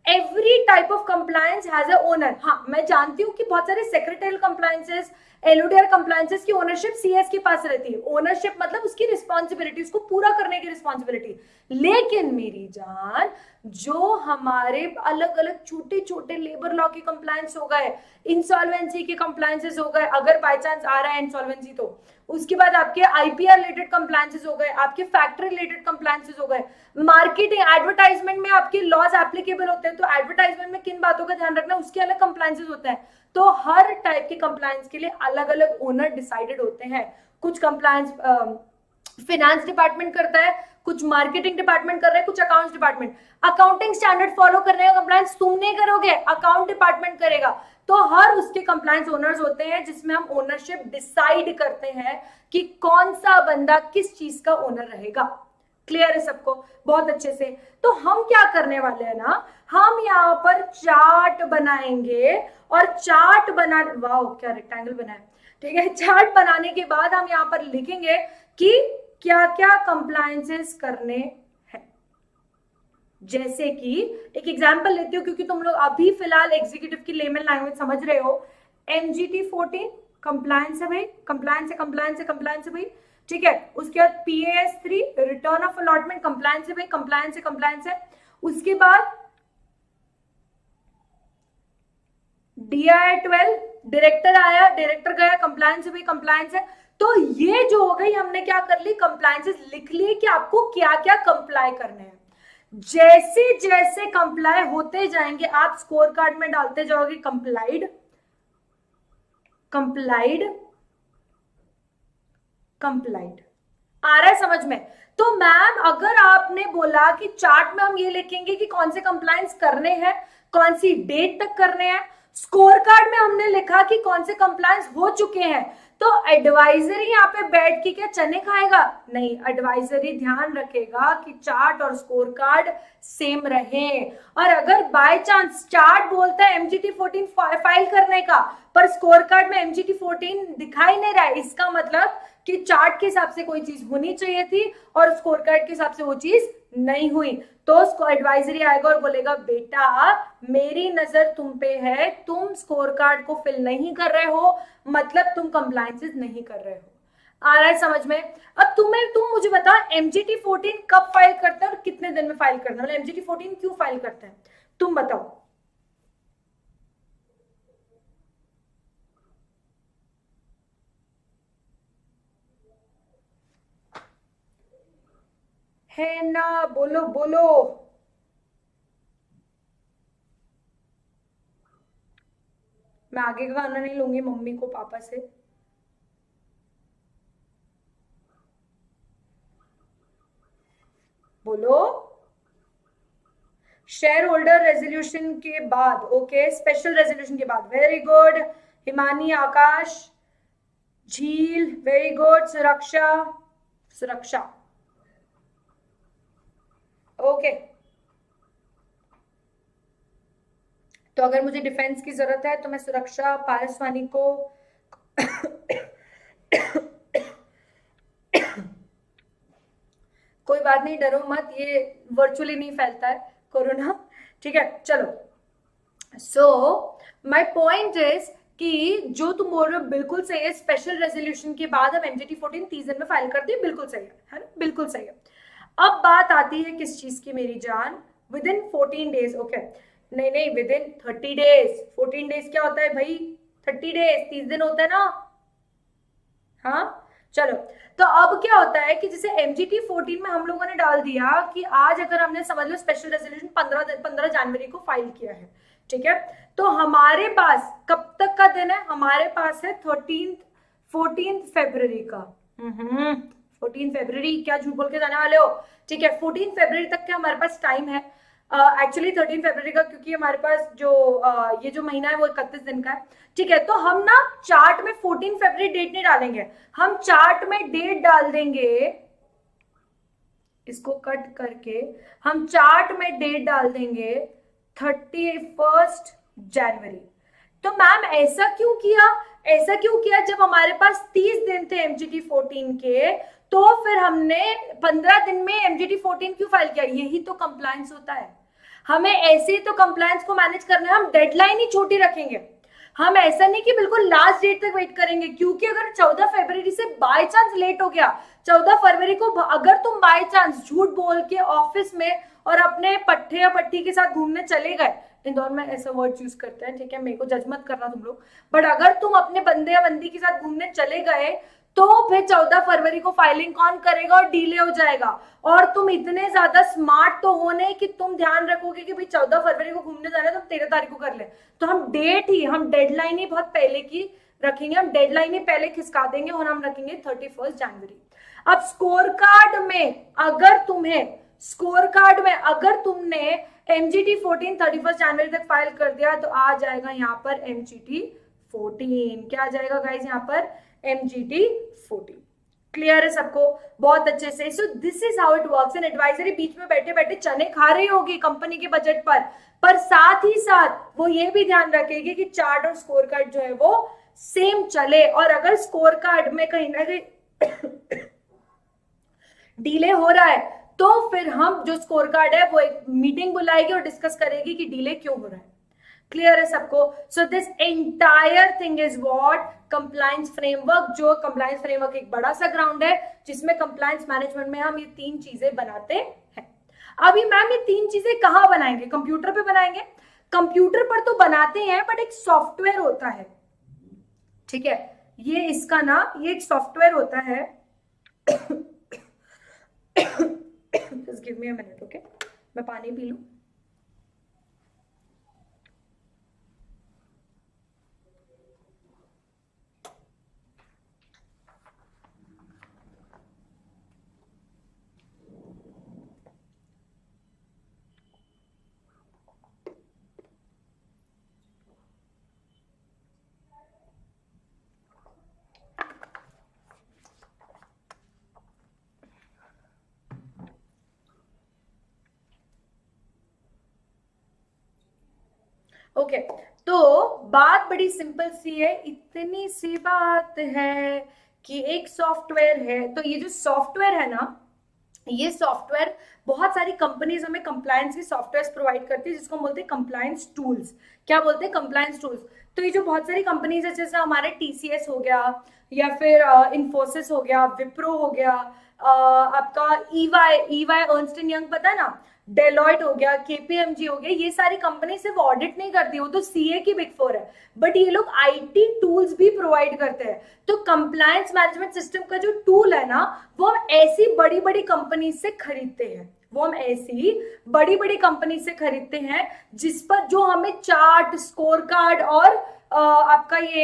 Every type of compliance has a owner. हाँ मैं जानती हूँ कि बहुत सारे सेक्रेटरियल कंप्लायंसेस, एलओडीआर कंप्लायंसेस की ओनरशिप सीएस के पास रहती है। ओनरशिप मतलब उसकी रिस्पॉन्सिबिलिटी, उसको पूरा करने की रिस्पॉन्सिबिलिटी। लेकिन मेरी जान, जो हमारे अलग अलग छोटे छोटे लेबर लॉ के कंप्लायंस हो गए, इंसॉल्वेंसी के कंप्लायंसेस हो गए, अगर बाय चांस आ रहा है इंसॉल्वेंसी तो उसके बाद आपके आईपीआर रिलेटेड कंप्लायंसेस हो गए, आपके फैक्ट्री रिलेटेड कंप्लायंसेस हो गए, मार्केटिंग एडवर्टाइजमेंट में आपके लॉज एप्लीकेबल होते हैं, तो एडवर्टाइजमेंट में किन बातों का ध्यान रखना, उसके अलग कंप्लायंसेस होते हैं। तो हर टाइप के कंप्लायंस के लिए अलग अलग ओनर डिसाइडेड होते हैं। कुछ कंप्लायंस फिनेंस डिपार्टमेंट करता है, कुछ मार्केटिंग डिपार्टमेंट कर रहा है, कुछ accounts department. Accounting standard follow करने का कंप्लायंस तुम नहीं करोगे, अकाउंट डिपार्टमेंट करेगा। तो हर उसके कंप्लायंस ओनर्स होते हैं जिसमें हम ओनरशिप डिसाइड करते हैं कि कौन सा बंदा किस चीज का ओनर रहेगा। क्लियर है सबको? बहुत अच्छे से। तो हम क्या करने वाले हैं ना, हम यहाँ पर चार्ट बनाएंगे, और चार्ट बना, वाह क्या रेक्टेंगल बना है, ठीक है। चार्ट बनाने के बाद हम यहाँ पर लिखेंगे कि क्या क्या कंप्लायंसेस करने हैं। जैसे कि एक एग्जांपल लेती हूँ, क्योंकि तुम लोग अभी फिलहाल एग्जीक्यूटिव की लेमन लैंग्वेज समझ रहे हो। एमजीटी 14 कंप्लायंस है भाई, कंप्लायंस है, कंप्लायंस है, कंप्लायंस है भाई, ठीक है। उसके बाद PaaS 3 return of allotment compliance है भाई, कंप्लायंस है, कंप्लायंस है। उसके बाद डीआई 12 डायरेक्टर आया, डायरेक्टर गया, कंप्लायंस है भाई, कंप्लायंस है। तो ये जो हो गई, हमने क्या कर ली, कंप्लायंसेस लिख लिए कि आपको क्या क्या कंप्लाई करने हैं। जैसे जैसे कंप्लाई होते जाएंगे आप स्कोर कार्ड में डालते जाओगे कंप्लाइड, कंप्लाइड, कंप्लाइड। आ रहा है समझ में? तो मैम अगर आपने बोला कि चार्ट में हम ये लिखेंगे कि कौन से कंप्लायंस करने हैं, कौन सी डेट तक करने हैं, स्कोर कार्ड में हमने लिखा कि कौन से कंप्लायंस हो चुके हैं, तो एडवाइजरी यहाँ पे बैठ के क्या चने खाएगा? नहीं, एडवाइजरी ध्यान रखेगा कि चार्ट और स्कोर कार्ड सेम रहे। और अगर बाय चांस चार्ट बोलता है एमजीटी 14 फाइल करने का, पर स्कोर कार्ड में एमजीटी 14 दिखाई नहीं रहा है, इसका मतलब कि चार्ट के हिसाब से कोई चीज होनी चाहिए थी और स्कोर कार्ड के हिसाब से वो चीज नहीं हुई। तो उसको एडवाइजरी आएगा और बोलेगा बेटा मेरी नजर तुम पे है, तुम स्कोर कार्ड को फिल नहीं कर रहे हो, मतलब तुम कंप्लायंसेस नहीं कर रहे हो। आ रहा है समझ में? अब तुम मुझे बता, एमजीटी 14 कब फाइल करते हैं और कितने दिन में फाइल करते हैं, मतलब एमजीटी 14 क्यों फाइल करते हैं, तुम बताओ। है ना, बोलो बोलो। मैं आगे का गाना नहीं लूंगी मम्मी को पापा से। बोलो। शेयर होल्डर रेजोल्यूशन के बाद, ओके, स्पेशल रेजोल्यूशन के बाद, वेरी गुड। हिमानी, आकाश, झील, वेरी गुड। सुरक्षा, सुरक्षा, ओके। तो अगर मुझे डिफेंस की जरूरत है तो मैं सुरक्षा पारसवानी को कोई बात नहीं, डरो मत, ये वर्चुअली नहीं फैलता है कोरोना, ठीक है। चलो, सो माय पॉइंट इज कि जो तुम बोल रहे हो बिल्कुल सही है। स्पेशल रेजोल्यूशन के बाद हम एमजीटी 14 30 दिन में फाइल करते हैं, बिल्कुल सही है ना, बिल्कुल सही है। अब बात आती है किस चीज की मेरी जान, विद इन 14 डेज, ओके, नहीं नहीं, विद इन 30 डेज। 14 डेज क्या होता है भाई, 30 डेज 30 दिन होता है ना, हाँ। चलो, तो अब क्या होता है कि जैसे एमजीटी 14 में हम लोगों ने डाल दिया कि आज अगर हमने समझ लो स्पेशल रेजोल्यूशन 15 जनवरी को फाइल किया है, ठीक है, तो हमारे पास कब तक का दिन है, हमारे पास है 14 फरवरी का। 14 फरवरी, क्या झूठ बोल के जाने वाले हो, ठीक है। 14 फरवरी तक के हमारे पास टाइम है, एक्चुअली 13 फरवरी का, क्योंकि हमारे पास जो ये जो महीना है वो 31 दिन का है, ठीक है। तो हम ना चार्ट में 14 फरवरी डेट नहीं डालेंगे, हम चार्ट में डेट डाल देंगे, इसको कट करके हम चार्ट में डेट डाल देंगे 31 जनवरी। तो मैम ऐसा क्यों किया, ऐसा क्यों किया, जब हमारे पास 30 दिन थे एमजीटी 14 के, तो फिर हमने 15 दिन में एमजीटी 14 क्यों फाइल किया, यही तो कंप्लायंस होता है। हमें ऐसे ही तो कंप्लायंस को मैनेज करना है, हम डेडलाइन ही छोटी रखेंगे, हम ऐसा नहीं कि बिल्कुल लास्ट डेट तक वेट करेंगे, क्योंकि अगर 14 फरवरी से बाय चांस लेट हो गया, 14 फरवरी को अगर तुम बाय चांस झूठ बोल के ऑफिस में और अपने पट्टे या पट्टी के साथ घूमने चले गए, इंदौर में ऐसा वर्ड यूज करते हैं, ठीक है, मेरे को जज मत करना तुम लोग, बट अगर तुम अपने बंदे या बंदी के साथ घूमने चले गए, तो फिर 14 फरवरी को फाइलिंग कौन करेगा और डिले हो जाएगा। और तुम इतने ज्यादा स्मार्ट तो हो नहीं कि तुम ध्यान रखोगे कि भाई 14 फरवरी को घूमने जाना है तो 13 तारीख को कर ले, तो हम डेट ही, हम डेडलाइन ही बहुत पहले की रखेंगे, हम डेडलाइन ही पहले खिसका देंगे और हम रखेंगे 31 जनवरी। अब स्कोर कार्ड में अगर तुम्हें, स्कोर कार्ड में अगर तुमने एमजीटी 14 31 जनवरी तक फाइल कर दिया, तो आ जाएगा यहाँ पर एमजीटी 14, क्या आ जाएगा गाइज यहाँ पर, एमजीटी 14। क्लियर है सबको, बहुत अच्छे से। So this is how it works. And advisory बीच में बैठे बैठे चने खा रही होगी कंपनी के बजट पर साथ ही साथ वो ये भी ध्यान रखेगी कि चार्ट और स्कोर कार्ड जो है वो सेम चले, और अगर स्कोर कार्ड में कहीं ना कहीं डिले हो रहा है, तो फिर हम जो स्कोर कार्ड है वो एक मीटिंग बुलाएगी और डिस्कस करेगी कि डिले क्यों हो रहा है। क्लियर है सबको। So this entire thing is what compliance framework. जो कंप्लायंस फ्रेमवर्क एक बड़ा सा ग्राउंड है जिसमें कंप्लायंस मैनेजमेंट में हम ये 3 चीजें बनाते हैं। अभी मैम ये 3 चीजें कहां बनाएंगे, कंप्यूटर पे बनाएंगे, कंप्यूटर पर तो बनाते हैं बट एक सॉफ्टवेयर होता है, ठीक है, ये इसका ना, ये एक सॉफ्टवेयर होता है just give me a minute, okay, मैं पानी पी लूं। ओके, तो बात बड़ी सिंपल सी है, इतनी सी बात है कि एक सॉफ्टवेयर है, तो ये जो सॉफ्टवेयर है ना, ये सॉफ्टवेयर बहुत सारी कंपनीज हमें कंप्लायंस के सॉफ्टवेयर प्रोवाइड करती है, जिसको हम बोलते हैं कंप्लायंस टूल्स। क्या बोलते हैं, कंप्लायंस टूल्स। तो ये जो बहुत सारी कंपनीज है, जैसे हमारे टीसीएस हो गया, या फिर इन्फोसिस हो गया, विप्रो हो गया, आपका ईवाई अर्नस्ट एंड यंग, पता है ना, डेलॉयट हो गया, केपीएमजी हो गया, ये सारी कंपनी सिर्फ ऑडिट नहीं करती, वो तो सीए की बिग फोर है, बट ये लोग आईटी टूल्स भी प्रोवाइड करते हैं। तो कंप्लायंस मैनेजमेंट सिस्टम का जो टूल है ना, वो हम ऐसी बड़ी बड़ी कंपनी से खरीदते हैं, वो हम ऐसी बड़ी बड़ी कंपनी से खरीदते हैं जिस पर जो हमें चार्ट, स्कोर कार्ड और आपका ये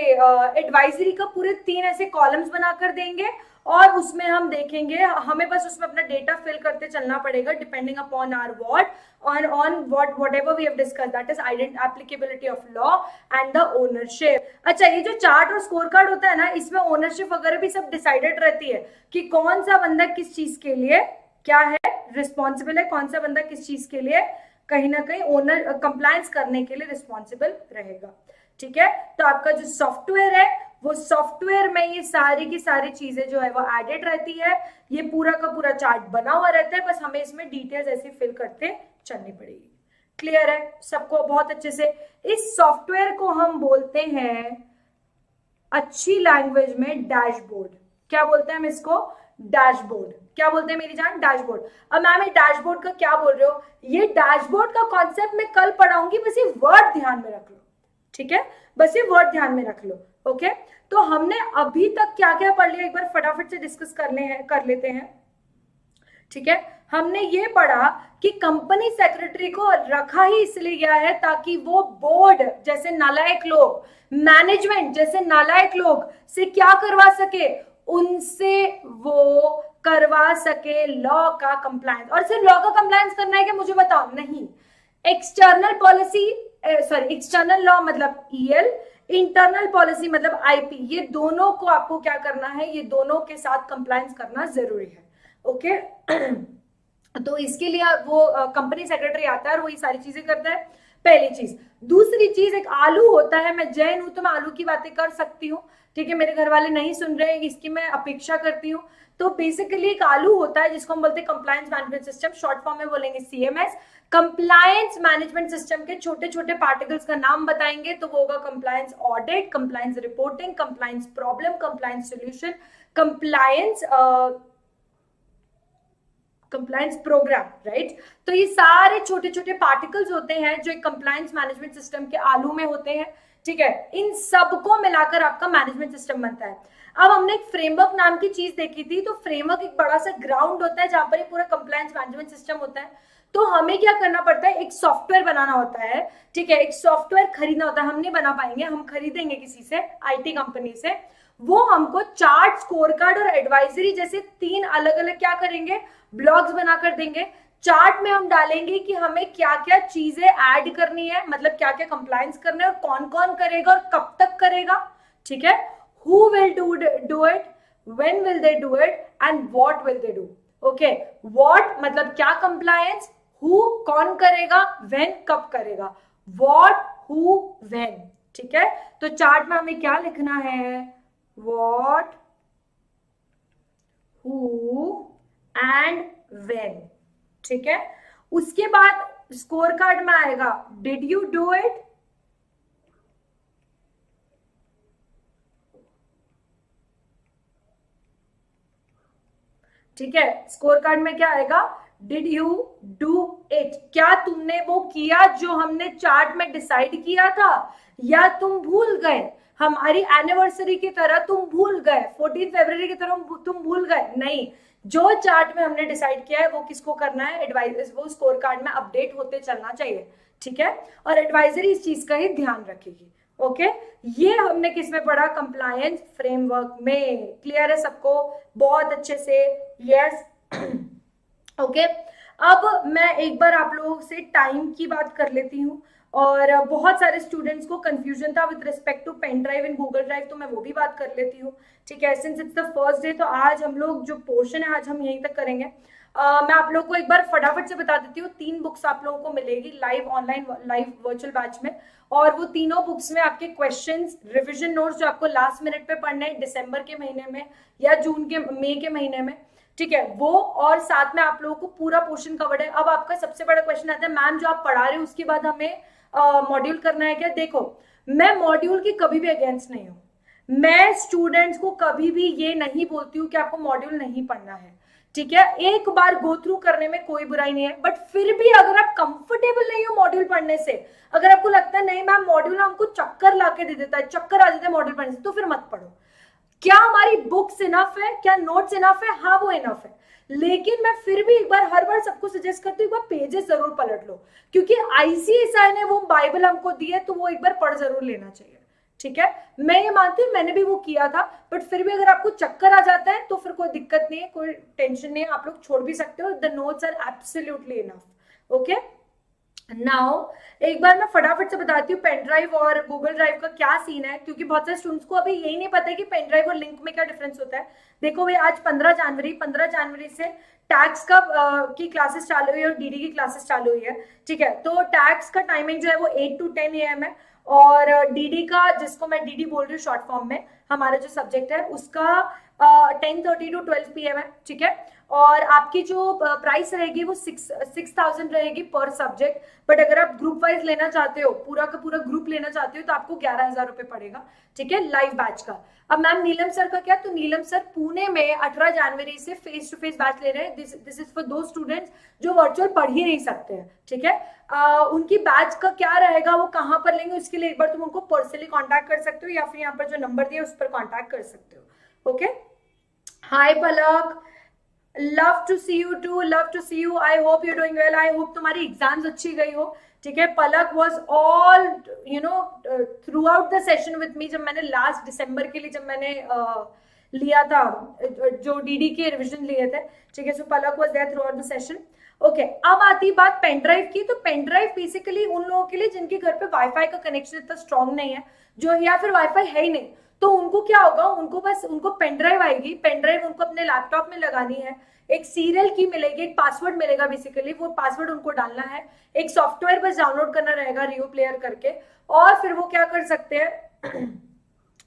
एडवाइजरी का पूरे 3 ऐसे कॉलम्स बनाकर देंगे, और उसमें हम देखेंगे, हमें बस उसमें अपना डेटा फिल करते चलना पड़ेगा depending upon our what on whatever we have discussed, that is applicability of law and the ownership। अच्छा, ये जो चार्ट और स्कोर कार्ड होता है ना, इसमें ओनरशिप वगैरह भी सब डिसाइडेड रहती है कि कौन सा बंदा किस चीज के लिए क्या है रिस्पॉन्सिबल है, कौन सा बंदा किस चीज के लिए कहीं ना कहीं ओनर कंप्लायंस करने के लिए रिस्पॉन्सिबल रहेगा। ठीक है, तो आपका जो सॉफ्टवेयर है, वो सॉफ्टवेयर में ये सारी की सारी चीजें जो है वो एडेड रहती है, ये पूरा का पूरा चार्ट बना हुआ रहता है, बस हमें इसमें डिटेल्स ऐसे फिल करते चलनी पड़ेगी। क्लियर है सबको बहुत अच्छे से? इस सॉफ्टवेयर को हम बोलते हैं अच्छी लैंग्वेज में डैशबोर्ड। क्या बोलते हैं हम इसको? डैशबोर्ड। क्या बोलते हैं मेरी जान? डैशबोर्ड। अब मैम ये डैशबोर्ड का क्या बोल रहे हो? ये डैशबोर्ड का कॉन्सेप्ट मैं कल पढ़ाऊंगी, बस ये वर्ड ध्यान में रख लो। ठीक है, बस ये वर्ड ध्यान में रख लो। ओके, तो हमने अभी तक क्या क्या पढ़ लिया, एक बार फटाफट से डिस्कस कर लेते हैं। ठीक है, हमने ये पढ़ा कि कंपनी सेक्रेटरी को रखा ही इसलिए गया है ताकि वो बोर्ड जैसे नालायक लोग, मैनेजमेंट जैसे नालायक लोग से क्या करवा सके, उनसे वो करवा सके लॉ का कंप्लायंस। और सिर्फ लॉ का कंप्लायंस करना है क्या, मुझे बताओ? नहीं, external policy, sorry external law मतलब ईएल, इंटरनल पॉलिसी मतलब आईपी, ये दोनों को आपको क्या करना है, ये दोनों के साथ कंप्लायंस करना जरूरी है। ओके तो इसके लिए वो कंपनी सेक्रेटरी आता है और वो ये सारी चीजें करता है, पहली चीज। दूसरी चीज, एक आलू होता है, मैं जैन हूं तो मैं आलू की बातें कर सकती हूँ, ठीक है, मेरे घर वाले नहीं सुन रहे, इसकी मैं अपेक्षा करती हूँ। तो बेसिकली एक आलू होता है जिसको हम बोलते हैं compliance management system, short form में बोलेंगे सीएमएस। कंप्लायंस मैनेजमेंट सिस्टम के छोटे छोटे पार्टिकल्स का नाम बताएंगे तो वो होगा compliance audit, compliance reporting, compliance problem, compliance solution, compliance program, right. तो ये सारे छोटे छोटे पार्टिकल्स होते हैं जो एक कंप्लायंस मैनेजमेंट सिस्टम के आलू में होते हैं। ठीक है, इन सबको मिलाकर आपका मैनेजमेंट सिस्टम बनता है। अब हमने एक फ्रेमवर्क नाम की चीज देखी थी, तो फ्रेमवर्क एक बड़ा सा ग्राउंड होता है जहां पर ये पूरा कंप्लायंस मैनेजमेंट सिस्टम होता है। तो हमें क्या करना पड़ता है, एक सॉफ्टवेयर बनाना होता है। ठीक है, एक सॉफ्टवेयर खरीदना होता है, हम नहीं बना पाएंगे, हम खरीदेंगे किसी से, आईटी कंपनी से। वो हमको चार्ट, स्कोर कार्ड और एडवाइजरी जैसे 3 अलग अलग क्या करेंगे, ब्लॉग्स बनाकर देंगे। चार्ट में हम डालेंगे कि हमें क्या क्या चीजें ऐड करनी है, मतलब क्या क्या कंप्लायंस करना है और कौन कौन करेगा और कब तक करेगा। ठीक है, who will do it, when will they do it and what will they do। Okay, what मतलब क्या कंप्लायंस, who कौन करेगा, when कब करेगा, what, who, when। ठीक है, तो चार्ट में हमें क्या लिखना है, what, who and when। ठीक है, उसके बाद स्कोर कार्ड में आएगा डिड यू डू इट, ठीक है, स्कोर कार्ड में क्या आएगा, डिड यू डू इट, क्या तुमने वो किया जो हमने चार्ट में डिसाइड किया था, या तुम भूल गए, हमारी एनिवर्सरी की तरह तुम भूल गए, 14 फरवरी की तरह तुम भूल गए। नहीं, जो चार्ट में हमने डिसाइड किया है वो किसको करना है, एडवाइजर, वो स्कोर कार्ड में अपडेट होते चलना चाहिए। ठीक है, और एडवाइजरी इस चीज का ही ध्यान रखेगी। ओके, ये हमने किस में पढ़ा, कंप्लायंस फ्रेमवर्क में। क्लियर है सबको बहुत अच्छे से? यस। ओके, अब मैं एक बार आप लोगों से टाइम की बात कर लेती हूँ, और बहुत सारे स्टूडेंट्स को कंफ्यूजन था with respect to pen drive in Google drive, तो मैं वो भी बात कर लेती हूँ। ठीक है, since it's the first day, तो आज हम लोग जो पोर्शन है आज हम यहीं तक करेंगे। मैं आप लोगों को एक बार फटाफट से बता देती हूँ, 3 बुक्स आप लोगों को मिलेगी live online live virtual batch में, और वो तीनों बुक्स में आपके क्वेश्चंस, रिविजन नोट्स जो आपको लास्ट मिनट पे पढ़ने हैं दिसंबर के महीने में या मई के महीने में, ठीक है, वो, और साथ में आप लोगों को पूरा पोर्शन कवर्ड है। अब आपका सबसे बड़ा क्वेश्चन आता है, मैम जो आप पढ़ा रहे हो उसके बाद हमें मॉड्यूल करना है क्या? देखो, मैं मॉड्यूल की कभी भी अगेंस्ट नहीं हूँ, मैं स्टूडेंट्स को कभी भी ये नहीं बोलती हूँ कि आपको मॉड्यूल नहीं पढ़ना है। ठीक है, एक बार गो थ्रू करने में कोई बुराई नहीं है, बट फिर भी अगर आप कंफर्टेबल नहीं हो मॉड्यूल पढ़ने से, अगर आपको लगता है नहीं मैम मॉड्यूल हमको चक्कर लाके दे देता है, चक्कर आ जाता है मॉड्यूल पढ़ने से, तो फिर मत पढ़ो। क्या हमारी बुक्स इनफ है, क्या नोट्स इनफ है? हाँ वो इनफ है, लेकिन मैं फिर भी एक बार हर बार सबको सजेस्ट करती हूँ एक बार पेजेस जरूर पलट लो, क्योंकि आईसीएसआई ने वो बाइबल हमको दी है तो वो एक बार पढ़ जरूर लेना चाहिए। ठीक है, मैं ये मानती हूँ, मैंने भी वो किया था, बट फिर भी अगर आपको चक्कर आ जाता है तो फिर कोई दिक्कत नहीं है, कोई टेंशन नहीं है, आप लोग छोड़ भी सकते हो, the notes are absolutely enough. Okay, now एक बार मैं फटाफट से बताती हूँ पेन ड्राइव और गूगल ड्राइव का क्या सीन है, क्योंकि बहुत सारे स्टूडेंट्स को अभी यही नहीं पता है कि पेन ड्राइव और लिंक में क्या डिफरेंस होता है। देखो भाई, आज 15 जनवरी से टैक्स का की क्लासेस चालू हुई है और डीडी की क्लासेस चालू हुई है। ठीक है, तो टैक्स का टाइमिंग जो है वो 8 to 10 AM है, और डीडी का, जिसको मैं डीडी बोल रही हूँ शॉर्ट फॉर्म में, हमारा जो सब्जेक्ट है उसका 10:30 to 12 PM है। ठीक है, और आपकी जो प्राइस रहेगी वो 6,000 रहेगी पर सब्जेक्ट, बट अगर आप ग्रुप वाइज लेना चाहते हो, पूरा का पूरा ग्रुप लेना चाहते हो, तो आपको 11,000 रुपए पड़ेगा। ठीक है, लाइव बैच का। अब मैम नीलम सर का क्या? तो नीलम सर पुणे में 18 जनवरी से फेस टू फेस बैच ले रहे हैं। दिस इज फॉर दो स्टूडेंट्स जो वर्चुअल पढ़ ही नहीं सकते हैं। ठीक है, उनकी बैच का क्या रहेगा, वो कहाँ पर लेंगे, उसके लिए एक बार तुम उनको पर्सनली कॉन्टैक्ट कर सकते हो, या फिर यहाँ पर जो नंबर दिया उस पर कॉन्टैक्ट कर सकते हो। Okay, hi Palak, love to see you too, love to see you, I hope you doing well, I hope तुम्हारी एग्जाम्स अच्छी गई हो। ठीक है, Palak was all throughout the session with me, जब मैंने लास्ट दिसंबर के लिए जब मैंने लिया था जो डीडी के रिविजन लिए थे। ठीक है, so Palak was there throughout the session. Okay, अब आती बात पेन ड्राइव की। तो पेन ड्राइव बेसिकली उन लोगों के लिए जिनके घर पे वाईफाई का कनेक्शन इतना स्ट्रांग नहीं है, जो या फिर वाईफाई है ही नहीं, तो उनको क्या होगा, उनको पेन ड्राइव आएगी, पेन ड्राइव उनको अपने लैपटॉप में लगानी है, एक सीरियल की मिलेगी, एक पासवर्ड मिलेगा, बेसिकली वो पासवर्ड उनको डालना है, एक सॉफ्टवेयर बस डाउनलोड करना रहेगा रियो प्लेयर करके, और फिर वो क्या कर सकते हैं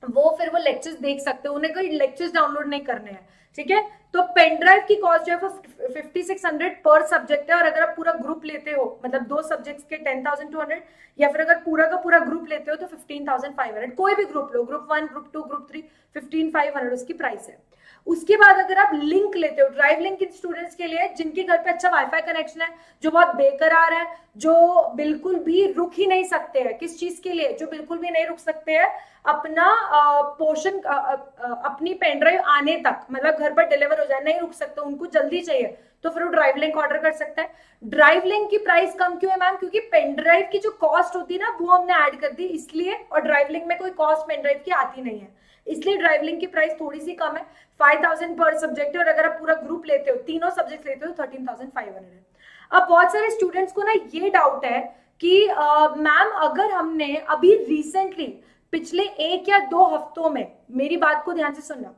वो लेक्चर्स देख सकते हैं, उन्हें कोई लेक्चर्स डाउनलोड नहीं करने हैं। ठीक है, तो पेन ड्राइव की कॉस्ट जो है वो 5,600 पर सब्जेक्ट है, और अगर आप पूरा ग्रुप लेते हो, मतलब 2 सब्जेक्ट्स के 10,200, या फिर अगर पूरा का पूरा ग्रुप लेते हो तो 15,500, कोई भी ग्रुप लो, ग्रुप 1, ग्रुप 2, ग्रुप 3, 15,500 उसकी प्राइस है। उसके बाद अगर आप लिंक लेते हो, ड्राइव लिंक इन स्टूडेंट्स के लिए जिनके घर पे अच्छा वाईफाई कनेक्शन है, जो बहुत बेकरार है, जो बिल्कुल भी रुक ही नहीं सकते हैं, किस चीज के लिए, जो बिल्कुल भी नहीं रुक सकते हैं अपना पोर्शन अपनी पेन ड्राइव आने तक, मतलब घर पर डिलीवर हो जाए, नहीं रुक सकते, उनको जल्दी चाहिए, तो फिर वो ड्राइव लिंक ऑर्डर कर सकता है। ड्राइव लिंक की प्राइस कम क्यों है मैम? क्योंकि पेन ड्राइव की जो कॉस्ट होती है ना वो हमने ऐड कर दी इसलिए, और ड्राइव लिंक में कोई कॉस्ट पेन ड्राइव की आती नहीं है, इसलिए ड्राइव लिंक की प्राइस थोड़ी सी कम है, 5,000 पर सब्जेक्ट है, और अगर आप पूरा ग्रुप लेते हो, तीनों सब्जेक्ट लेते हो, 13,500 है। अब बहुत सारे स्टूडेंट्स को ना ये डाउट है कि मैम अगर हमने अभी रिसेंटली पिछले 1 या 2 हफ्तों में, मेरी बात को ध्यान से सुनना,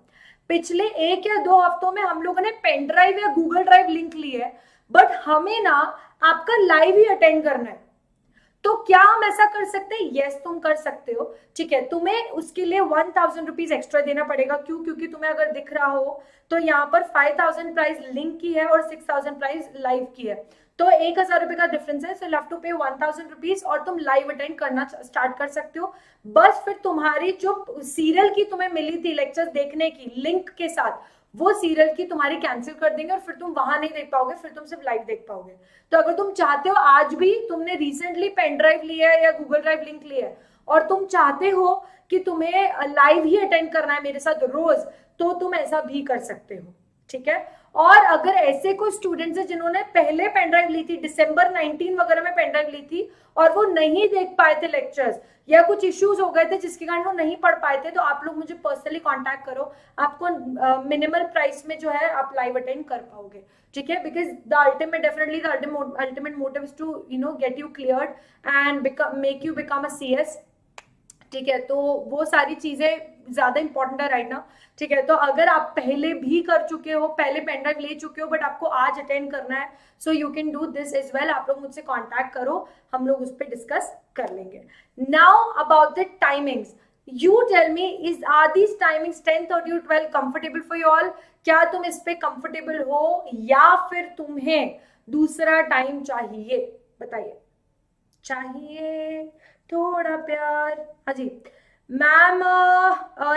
पिछले 1 या 2 हफ्तों में हम लोगों ने पेन ड्राइव या गूगल ड्राइव लिंक ली है, बट हमें ना आपका लाइव ही अटेंड करना है, तो क्या हम ऐसा कर सकते हैं? यस, तुम कर सकते हो। ठीक है, तुम्हें उसके लिए 1,000 रुपीज एक्स्ट्रा देना पड़ेगा। क्यों? क्योंकि तुम्हें अगर दिख रहा हो तो यहाँ पर 5,000 प्राइस लिंक की है और 6,000 प्राइस लाइव की है, तो 1,000 रुपए का डिफरेंस है, सो यू हैव टू पे 1,000 रुपीज, और तुम लाइव अटेंड करना स्टार्ट कर सकते हो। बस फिर तुम्हारी जो सीरियल की तुम्हें मिली थी लेक्चर्स देखने की लिंक के साथ, वो सीरियल की तुम्हारी कैंसिल कर देंगे, और फिर तुम वहां नहीं देख पाओगे, फिर तुम सिर्फ लाइव देख पाओगे। तो अगर तुम चाहते हो, आज भी तुमने रिसेंटली पेन ड्राइव लिया है या गूगल ड्राइव लिंक लिया है, और तुम चाहते हो कि तुम्हें लाइव ही अटेंड करना है मेरे साथ रोज, तो तुम ऐसा भी कर सकते हो। ठीक है, और अगर ऐसे कोई स्टूडेंट्स है जिन्होंने पहले पेन ड्राइव ली थी, दिसंबर 19 वगैरह में पेन ड्राइव ली थी, और वो नहीं देख पाए थे लेक्चर्स, या कुछ इश्यूज हो गए थे जिसके कारण वो नहीं पढ़ पाए थे, तो आप लोग मुझे पर्सनली कांटेक्ट करो, आपको मिनिमल प्राइस में जो है आप लाइव अटेंड कर पाओगे। ठीक है, because the ultimate, definitely the ultimate motive is to get you cleared and make you become a CS। ठीक है, तो वो सारी चीजें ज्यादा इंपॉर्टेंट है राइट नाउ। ठीक है, तो अगर आप पहले भी कर चुके हो, पहले पेन ड्राइव ले चुके हो, बट आपको आज अटेंड करना है, so you can do this as well, आप लोग मुझसे कांटेक्ट करो, हम लोग उस पर डिस्कस कर लेंगे। Now about the timings, you tell me, is are these timings 10:30 to 12 comfortable for you all? क्या तुम इस पे कंफर्टेबल हो, या फिर तुम्हें दूसरा टाइम चाहिए? बताइए, चाहिए थोड़ा प्यार। हाँ जी, Ma'am,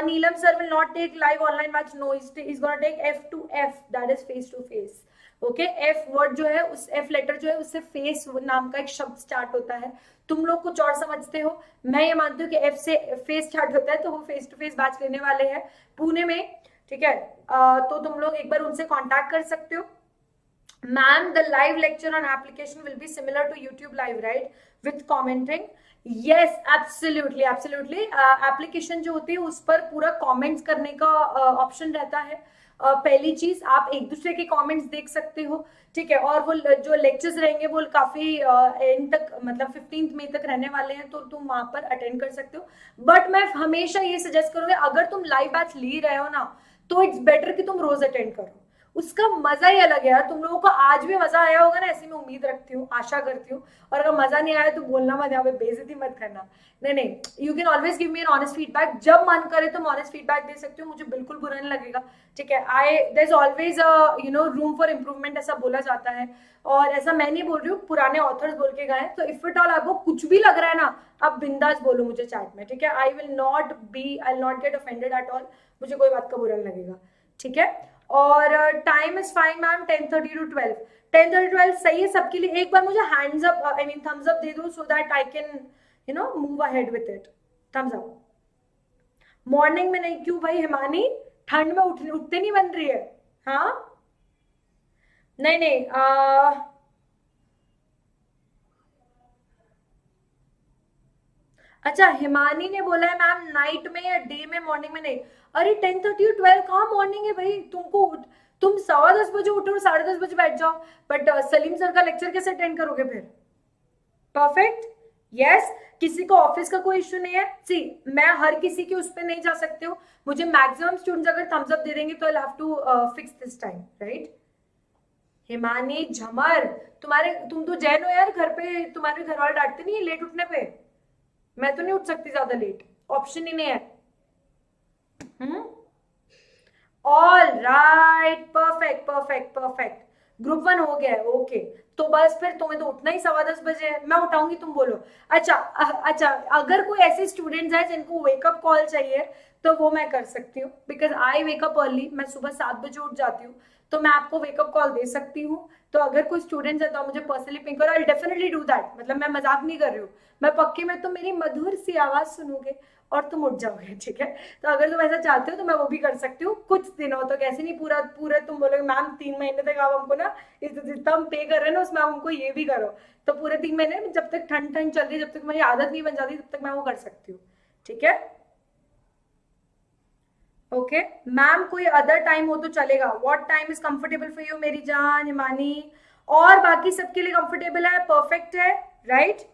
Neelam sir will not take live online match. No, he's gonna take F to F, that is face to face. Okay, F word जो है, उस एफ लेटर जो है उससे फेस नाम का एक शब्द स्टार्ट होता है. तुम लोग कुछ और समझते हो, मैं ये मानती हूँ कि एफ से फेस स्टार्ट होता है, तो वो फेस टू फेस बैच लेने वाले हैं पुणे में. ठीक है, तो तुम लोग एक बार उनसे कांटेक्ट कर सकते हो. Ma'am, the live lecture on application will be similar to YouTube live, right, with commenting. Yes, absolutely absolutely. Application जो होती है उस पर पूरा कमेंट्स करने का ऑप्शन रहता है. पहली चीज, आप एक दूसरे के कमेंट्स देख सकते हो. ठीक है, और वो जो लेक्चर्स रहेंगे वो काफी एंड तक, मतलब 15 मई तक रहने वाले हैं, तो तुम वहां पर अटेंड कर सकते हो. बट मैं हमेशा ये सजेस्ट करूंगी, अगर तुम लाइव बैच ले रहे हो ना, तो इट्स बेटर कि तुम रोज अटेंड करो. उसका मजा ही अलग है यार. तुम लोगों को आज भी मजा आया होगा ना, ऐसी मैं उम्मीद रखती हूँ, आशा करती हूँ. और अगर मजा नहीं आया तो बोलना मत, यहाँ पे बेइज्जती मत करना. नहीं नहीं, you can always give me an honest feedback. जब मन करे तुम ऑनेस्ट फीडबैक दे सकते हो, मुझे बिल्कुल बुरा नहीं लगेगा. ठीक है, there is always room for improvement, ऐसा बोला जाता है. और ऐसा मैं नहीं बोल रही हूँ, पुराने ऑथर्स बोल के गए. तो इफ इट ऑल आपको कुछ भी लग रहा है ना, आप बिंदास बोलो मुझे चैट में. ठीक है, I will not get offended at all. मुझे कोई बात का बुरा नहीं लगेगा. ठीक है, और time is fine ma'am, 10:30 to 12. 10:30 to 12 सही है सबके लिए. एक बार मुझे hands up, I mean thumbs up दे दो, so that I can move ahead with it. Thumbs up. Morning में नहीं, क्यों भाई हिमानी, ठंड में उठते नहीं बन रही है? हाँ, नहीं नहीं, अच्छा, हिमानी ने बोला है मैम नाइट में या डे में, मॉर्निंग में नहीं. अरे 10:30 to 12 कहाँ मॉर्निंग है भाई? तुम 10:15 उठो और 10:30 बैठ जाओ. बट सलीम सर का लेक्चर कैसे अटेंड करोगे फिर? परफेक्ट. यस, किसी को ऑफिस का कोई इश्यू नहीं है. सी, मैं हर किसी के उस पर नहीं जा सकती हूँ. मुझे मैक्सिमम स्टूडेंट्स अगर थम्स अप दे देंगे तो I have to fix this time, right. Himani Jhamar, तुम तो जैन हो यार, घर पे तुम्हारे घर वाले डांटते नहीं है लेट उठने पे? मैं तो नहीं उठ सकती ज्यादा लेट, ऑप्शन ही नहीं है. All right, perfect perfect perfect. Group 1 हो गया है, ओके. तो बस फिर तुम्हें तो उठना ही 10:15 है. मैं उठाऊंगी, तुम बोलो. अच्छा, अच्छा, अगर कोई ऐसे स्टूडेंट्स हैं जिनको वेकअप कॉल चाहिए, तो वो मैं कर सकती हूँ, बिकॉज आई वेकअप अर्ली. मैं सुबह 7 बजे उठ जाती हूँ, तो मैं आपको वेकअप कॉल दे सकती हूँ. तो अगर कोई स्टूडेंट्स है तो आप मुझे पर्सनली पिंक करो, आई डेफिनेटली डू दैट. मतलब मैं मजाक नहीं कर रही हूँ, मैं पक्के में तुम मेरी मधुर सी आवाज सुनोगे और तुम उठ जाओगे. ठीक है, तो अगर तुम ऐसा चाहते हो तो मैं वो भी कर सकती हूँ कुछ दिनों तक. ऐसे नहीं पूरा पूरा तुम बोलोगे मैम 3 महीने तक आप हमको ना, जितना हम पे कर रहे हैं ना उसमें आप हमको ये भी करो. तो पूरे 3 महीने में, जब तक ठंड ठंड चल रही है, जब तक मेरी आदत नहीं बन जाती, तब तक मैं वो कर सकती हूँ. ठीक है, ओके. मैम, कोई अदर टाइम हो तो चलेगा. What time is comfortable for you मेरी जान हिमानी? और बाकी सबके लिए कंफर्टेबल है, परफेक्ट है, राइट?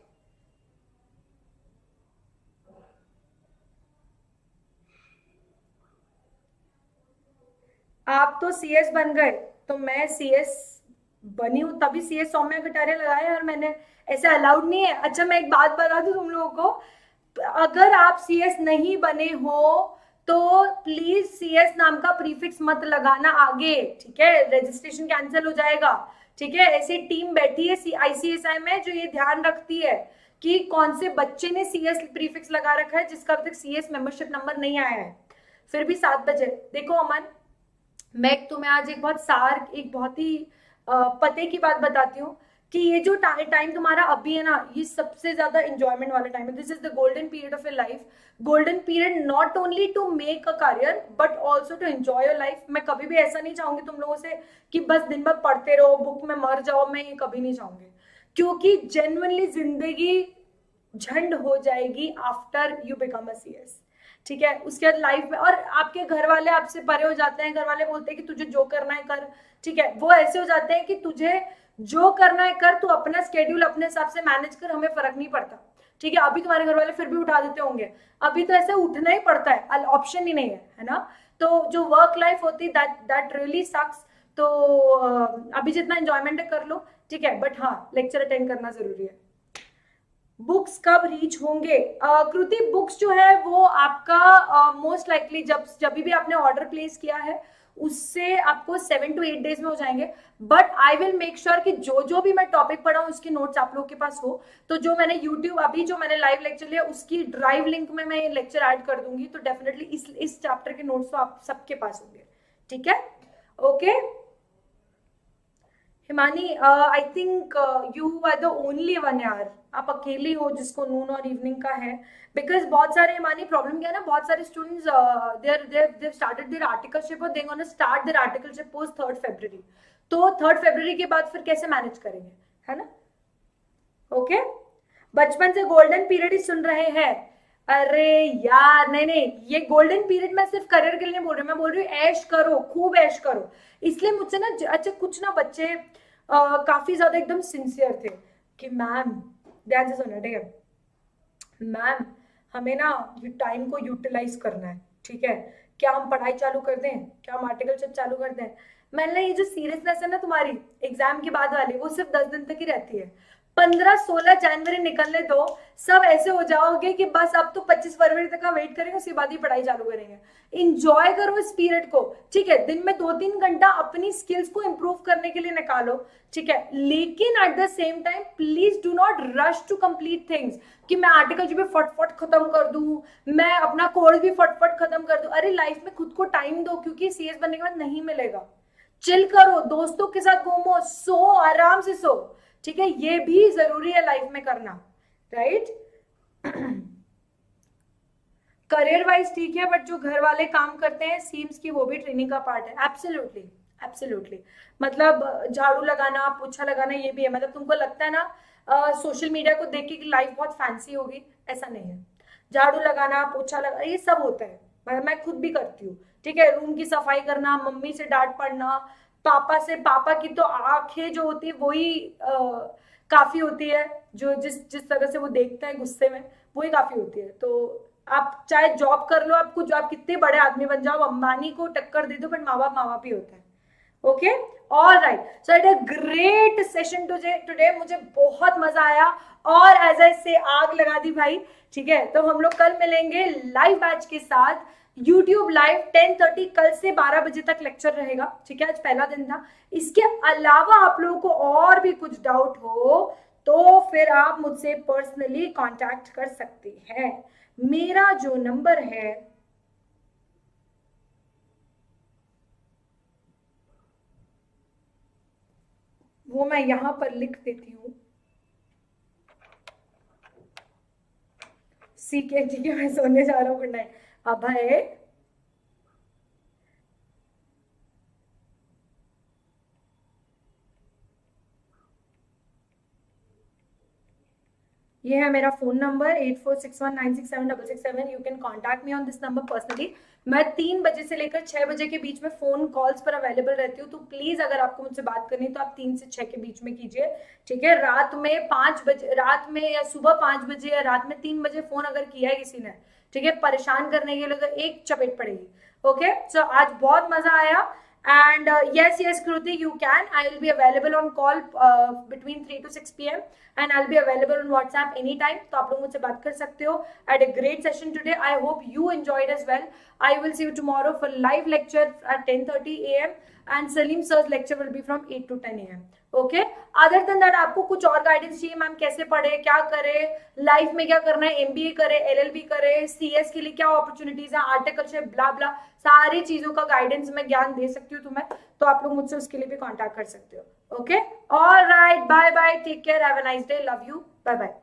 आप तो सीएस बन गए, तो मैं सीएस बनी हूं, तभी सीएस सौम्या कटारिया लगाया और मैंने. ऐसे अलाउड नहीं है. अच्छा, मैं एक बात बता दूं तुम लोगों को, अगर आप सीएस नहीं बने हो तो प्लीज सीएस नाम का प्रीफिक्स मत लगाना आगे. ठीक है, रजिस्ट्रेशन कैंसिल हो जाएगा. ठीक है, ऐसी टीम बैठी है आईसीएसआई में जो ये ध्यान रखती है कि कौन से बच्चे ने सीएस प्रीफिक्स लगा रखा है, जिसका अभी तक सीएस मेंबरशिप नंबर नहीं आया है. फिर भी 7 बजे. देखो अमन, मैं तुम्हें आज एक बहुत ही पते की बात बताती हूँ कि ये जो टाइम तुम्हारा अभी है ना, ये सबसे ज्यादा इंजॉयमेंट वाला टाइम है. This is the golden period of your life. Golden period not only to make a career but also to enjoy your life. मैं कभी भी ऐसा नहीं चाहूंगी तुम लोगों से कि बस दिन भर पढ़ते रहो, बुक में मर जाओ. मैं ये कभी नहीं चाहूंगी, क्योंकि जेन्युइनली जिंदगी झंड हो जाएगी after you become a CS. ठीक है, उसके बाद लाइफ में, और आपके घर वाले आपसे परे हो जाते हैं. घर वाले बोलते हैं कि तुझे जो करना है कर. ठीक है, वो ऐसे हो जाते हैं कि तुझे जो करना है कर, तू अपना स्केड्यूल अपने हिसाब से मैनेज कर, हमें फर्क नहीं पड़ता. ठीक है, अभी तुम्हारे घर वाले फिर भी उठा देते होंगे, अभी तो ऐसे उठना ही पड़ता है, ऑप्शन ही नहीं है ना. तो जो वर्क लाइफ होती है दैट रियली सक्स. तो अभी जितना एंजॉयमेंट है कर लो. ठीक है, बट हाँ, लेक्चर अटेंड करना जरूरी है. बुक्स कब रीच होंगे? कृति, बुक्स जो है वो आपका मोस्ट लाइकली जब भी आपने ऑर्डर प्लेस किया है उससे आपको 7 to 8 डेज में हो जाएंगे। But I will make sure कि जो जो भी मैं टॉपिक पढ़ाऊँ उसके नोट्स आप लोगों के पास हो। तो जो मैंने यूट्यूब अभी जो मैंने लाइव लेक्चर लिया उसकी ड्राइव लिंक में मैं ये लेक्चर ऐड कर दूंगी, तो डेफिनेटली इस चैप्टर के नोट्स तो आप सबके पास होंगे। ठीक है, okay. Himani, I think you are the only one यार, आप अकेली हो जिसको नून और इवनिंग का है। बिकॉज बहुत सारे, हिमानी प्रॉब्लम क्या है ना, बहुत सारे students their started their articleship और they gonna start their articleship post 3rd February। तो 3rd February के बाद फिर कैसे मैनेज करेंगे, है ना? ओके, बचपन से गोल्डन पीरियड ही सुन रहे हैं। अरे यार नहीं नहीं, ये गोल्डन पीरियड मैं सिर्फ करियर के लिए नहीं बोल रही, मैं बोल रही हूँ ऐश करो, खूब ऐश करो। इसलिए मुझसे ना अच्छा कुछ ना बच्चे काफी ज्यादा एकदम सिंसियर थे कि मैम, ध्यान से सुनना ठीक है मैम, हमें ना ये टाइम को यूटिलाइज करना है, ठीक है? क्या हम पढ़ाई चालू कर दें, क्या हम आर्टिकलशिप चालू कर दें? मैंने ये जो सीरियसनेस है ना तुम्हारी एग्जाम के बाद वाली, वो सिर्फ 10 दिन तक ही रहती है। 15-16 जनवरी निकलने दो, सब ऐसे हो जाओगे कि बस अब तो 25 फरवरी तक का वेट करेंगे, उसके बाद ही पढ़ाई चालू करेंगे। इंजॉय करो इस पीरियड को, ठीक है? दिन में 2-3 घंटा अपनी स्किल्स को इंप्रूव करने के लिए निकालो, ठीक है? लेकिन at the same time please do not rush to complete things कि मैं आर्टिकल जो भी फटफट खत्म कर दूं, मैं अपना कोर्स भी फटफट खत्म कर दूं। अरे लाइफ में खुद को टाइम दो, क्योंकि सीएस बनने के बाद नहीं मिलेगा। चिल करो, दोस्तों के साथ घूमो, सो आराम से सो, ठीक है? ये भी जरूरी है लाइफ में करना, राइट? करियर वाइज ठीक है, बट जो घर वाले काम करते हैं सीम्स की, वो भी ट्रेनिंग का पार्ट है। एब्सोल्युटली एब्सोल्युटली, मतलब झाड़ू लगाना, पोछा लगाना, ये भी है। मतलब तुमको लगता है ना सोशल मीडिया को देख के लाइफ बहुत फैंसी होगी, ऐसा नहीं है। झाड़ू लगाना, पोछा लगाना, ये सब होता है, मैं खुद भी करती हूँ, ठीक है? रूम की सफाई करना, मम्मी से डांट पड़ना, पापा की तो आंखें जो होती है वही काफी होती है, जो जिस जिस तरह से वो देखते हैं गुस्से में, वही काफी होती है। तो आप चाहे जॉब कर लो, आपको जो आप कितने बड़े आदमी बन जाओ, अंबानी को टक्कर दे दो, बट माँ बाप ही होता है। Okay, all right, so it a great session today, मुझे बहुत मजा आया। और एज आई से आग लगा दी भाई, ठीक है? तो हम लोग कल मिलेंगे लाइव बैच के साथ, यूट्यूब लाइव 10:30, कल से 12 बजे तक लेक्चर रहेगा, ठीक है? आज पहला दिन था। इसके अलावा आप लोगों को और भी कुछ डाउट हो तो फिर आप मुझसे पर्सनली कांटेक्ट कर सकते हैं। मेरा जो नंबर है वो मैं यहां पर लिख देती हूँ। ठीक है, मैं सोने जा रहा हूँ, गुड नाइट। अभय, ये है मेरा phone number 8461967667। You can contact me on this number personally. मैं 3 बजे से लेकर 6 बजे के बीच में फोन कॉल्स पर अवेलेबल रहती हूँ, तो प्लीज अगर आपको मुझसे बात करनी है तो आप 3 से 6 के बीच में कीजिए, ठीक है? रात में 5 बजे, रात में या सुबह 5 बजे या रात में 3 बजे फोन अगर किया है किसी ने, ठीक है, परेशान करने के लिए, तो एक चपेट पड़ेगी। ओके, सो आज बहुत मजा आया। And yes, Kruti, you can. I will be available on call between 3 to 6 p.m. and I'll be available on WhatsApp anytime. तो आप लोग मुझसे बात कर सकते हो। Had a great session today. I hope you enjoyed as well. I will see you tomorrow for live lecture at 10:30 a.m. and Salim sir's lecture will be from 8 to 10 a.m. Okay, other than that आपको कुछ और guidance चाहिए, ma'am कैसे पढ़े, क्या करे, life में क्या करना है, एमबीए करे, एलएलबी करे, सीएस के लिए क्या अपॉर्चुनिटीज है, आर्टिकलशिप, ब्ला ब्ला, सारी चीजों का गाइडेंस मैं ज्ञान दे सकती हूँ तुम्हें, तो आप लोग मुझसे उसके लिए भी कांटेक्ट कर सकते हो। Okay, all right, bye bye, take care, have a nice day, love you, bye bye.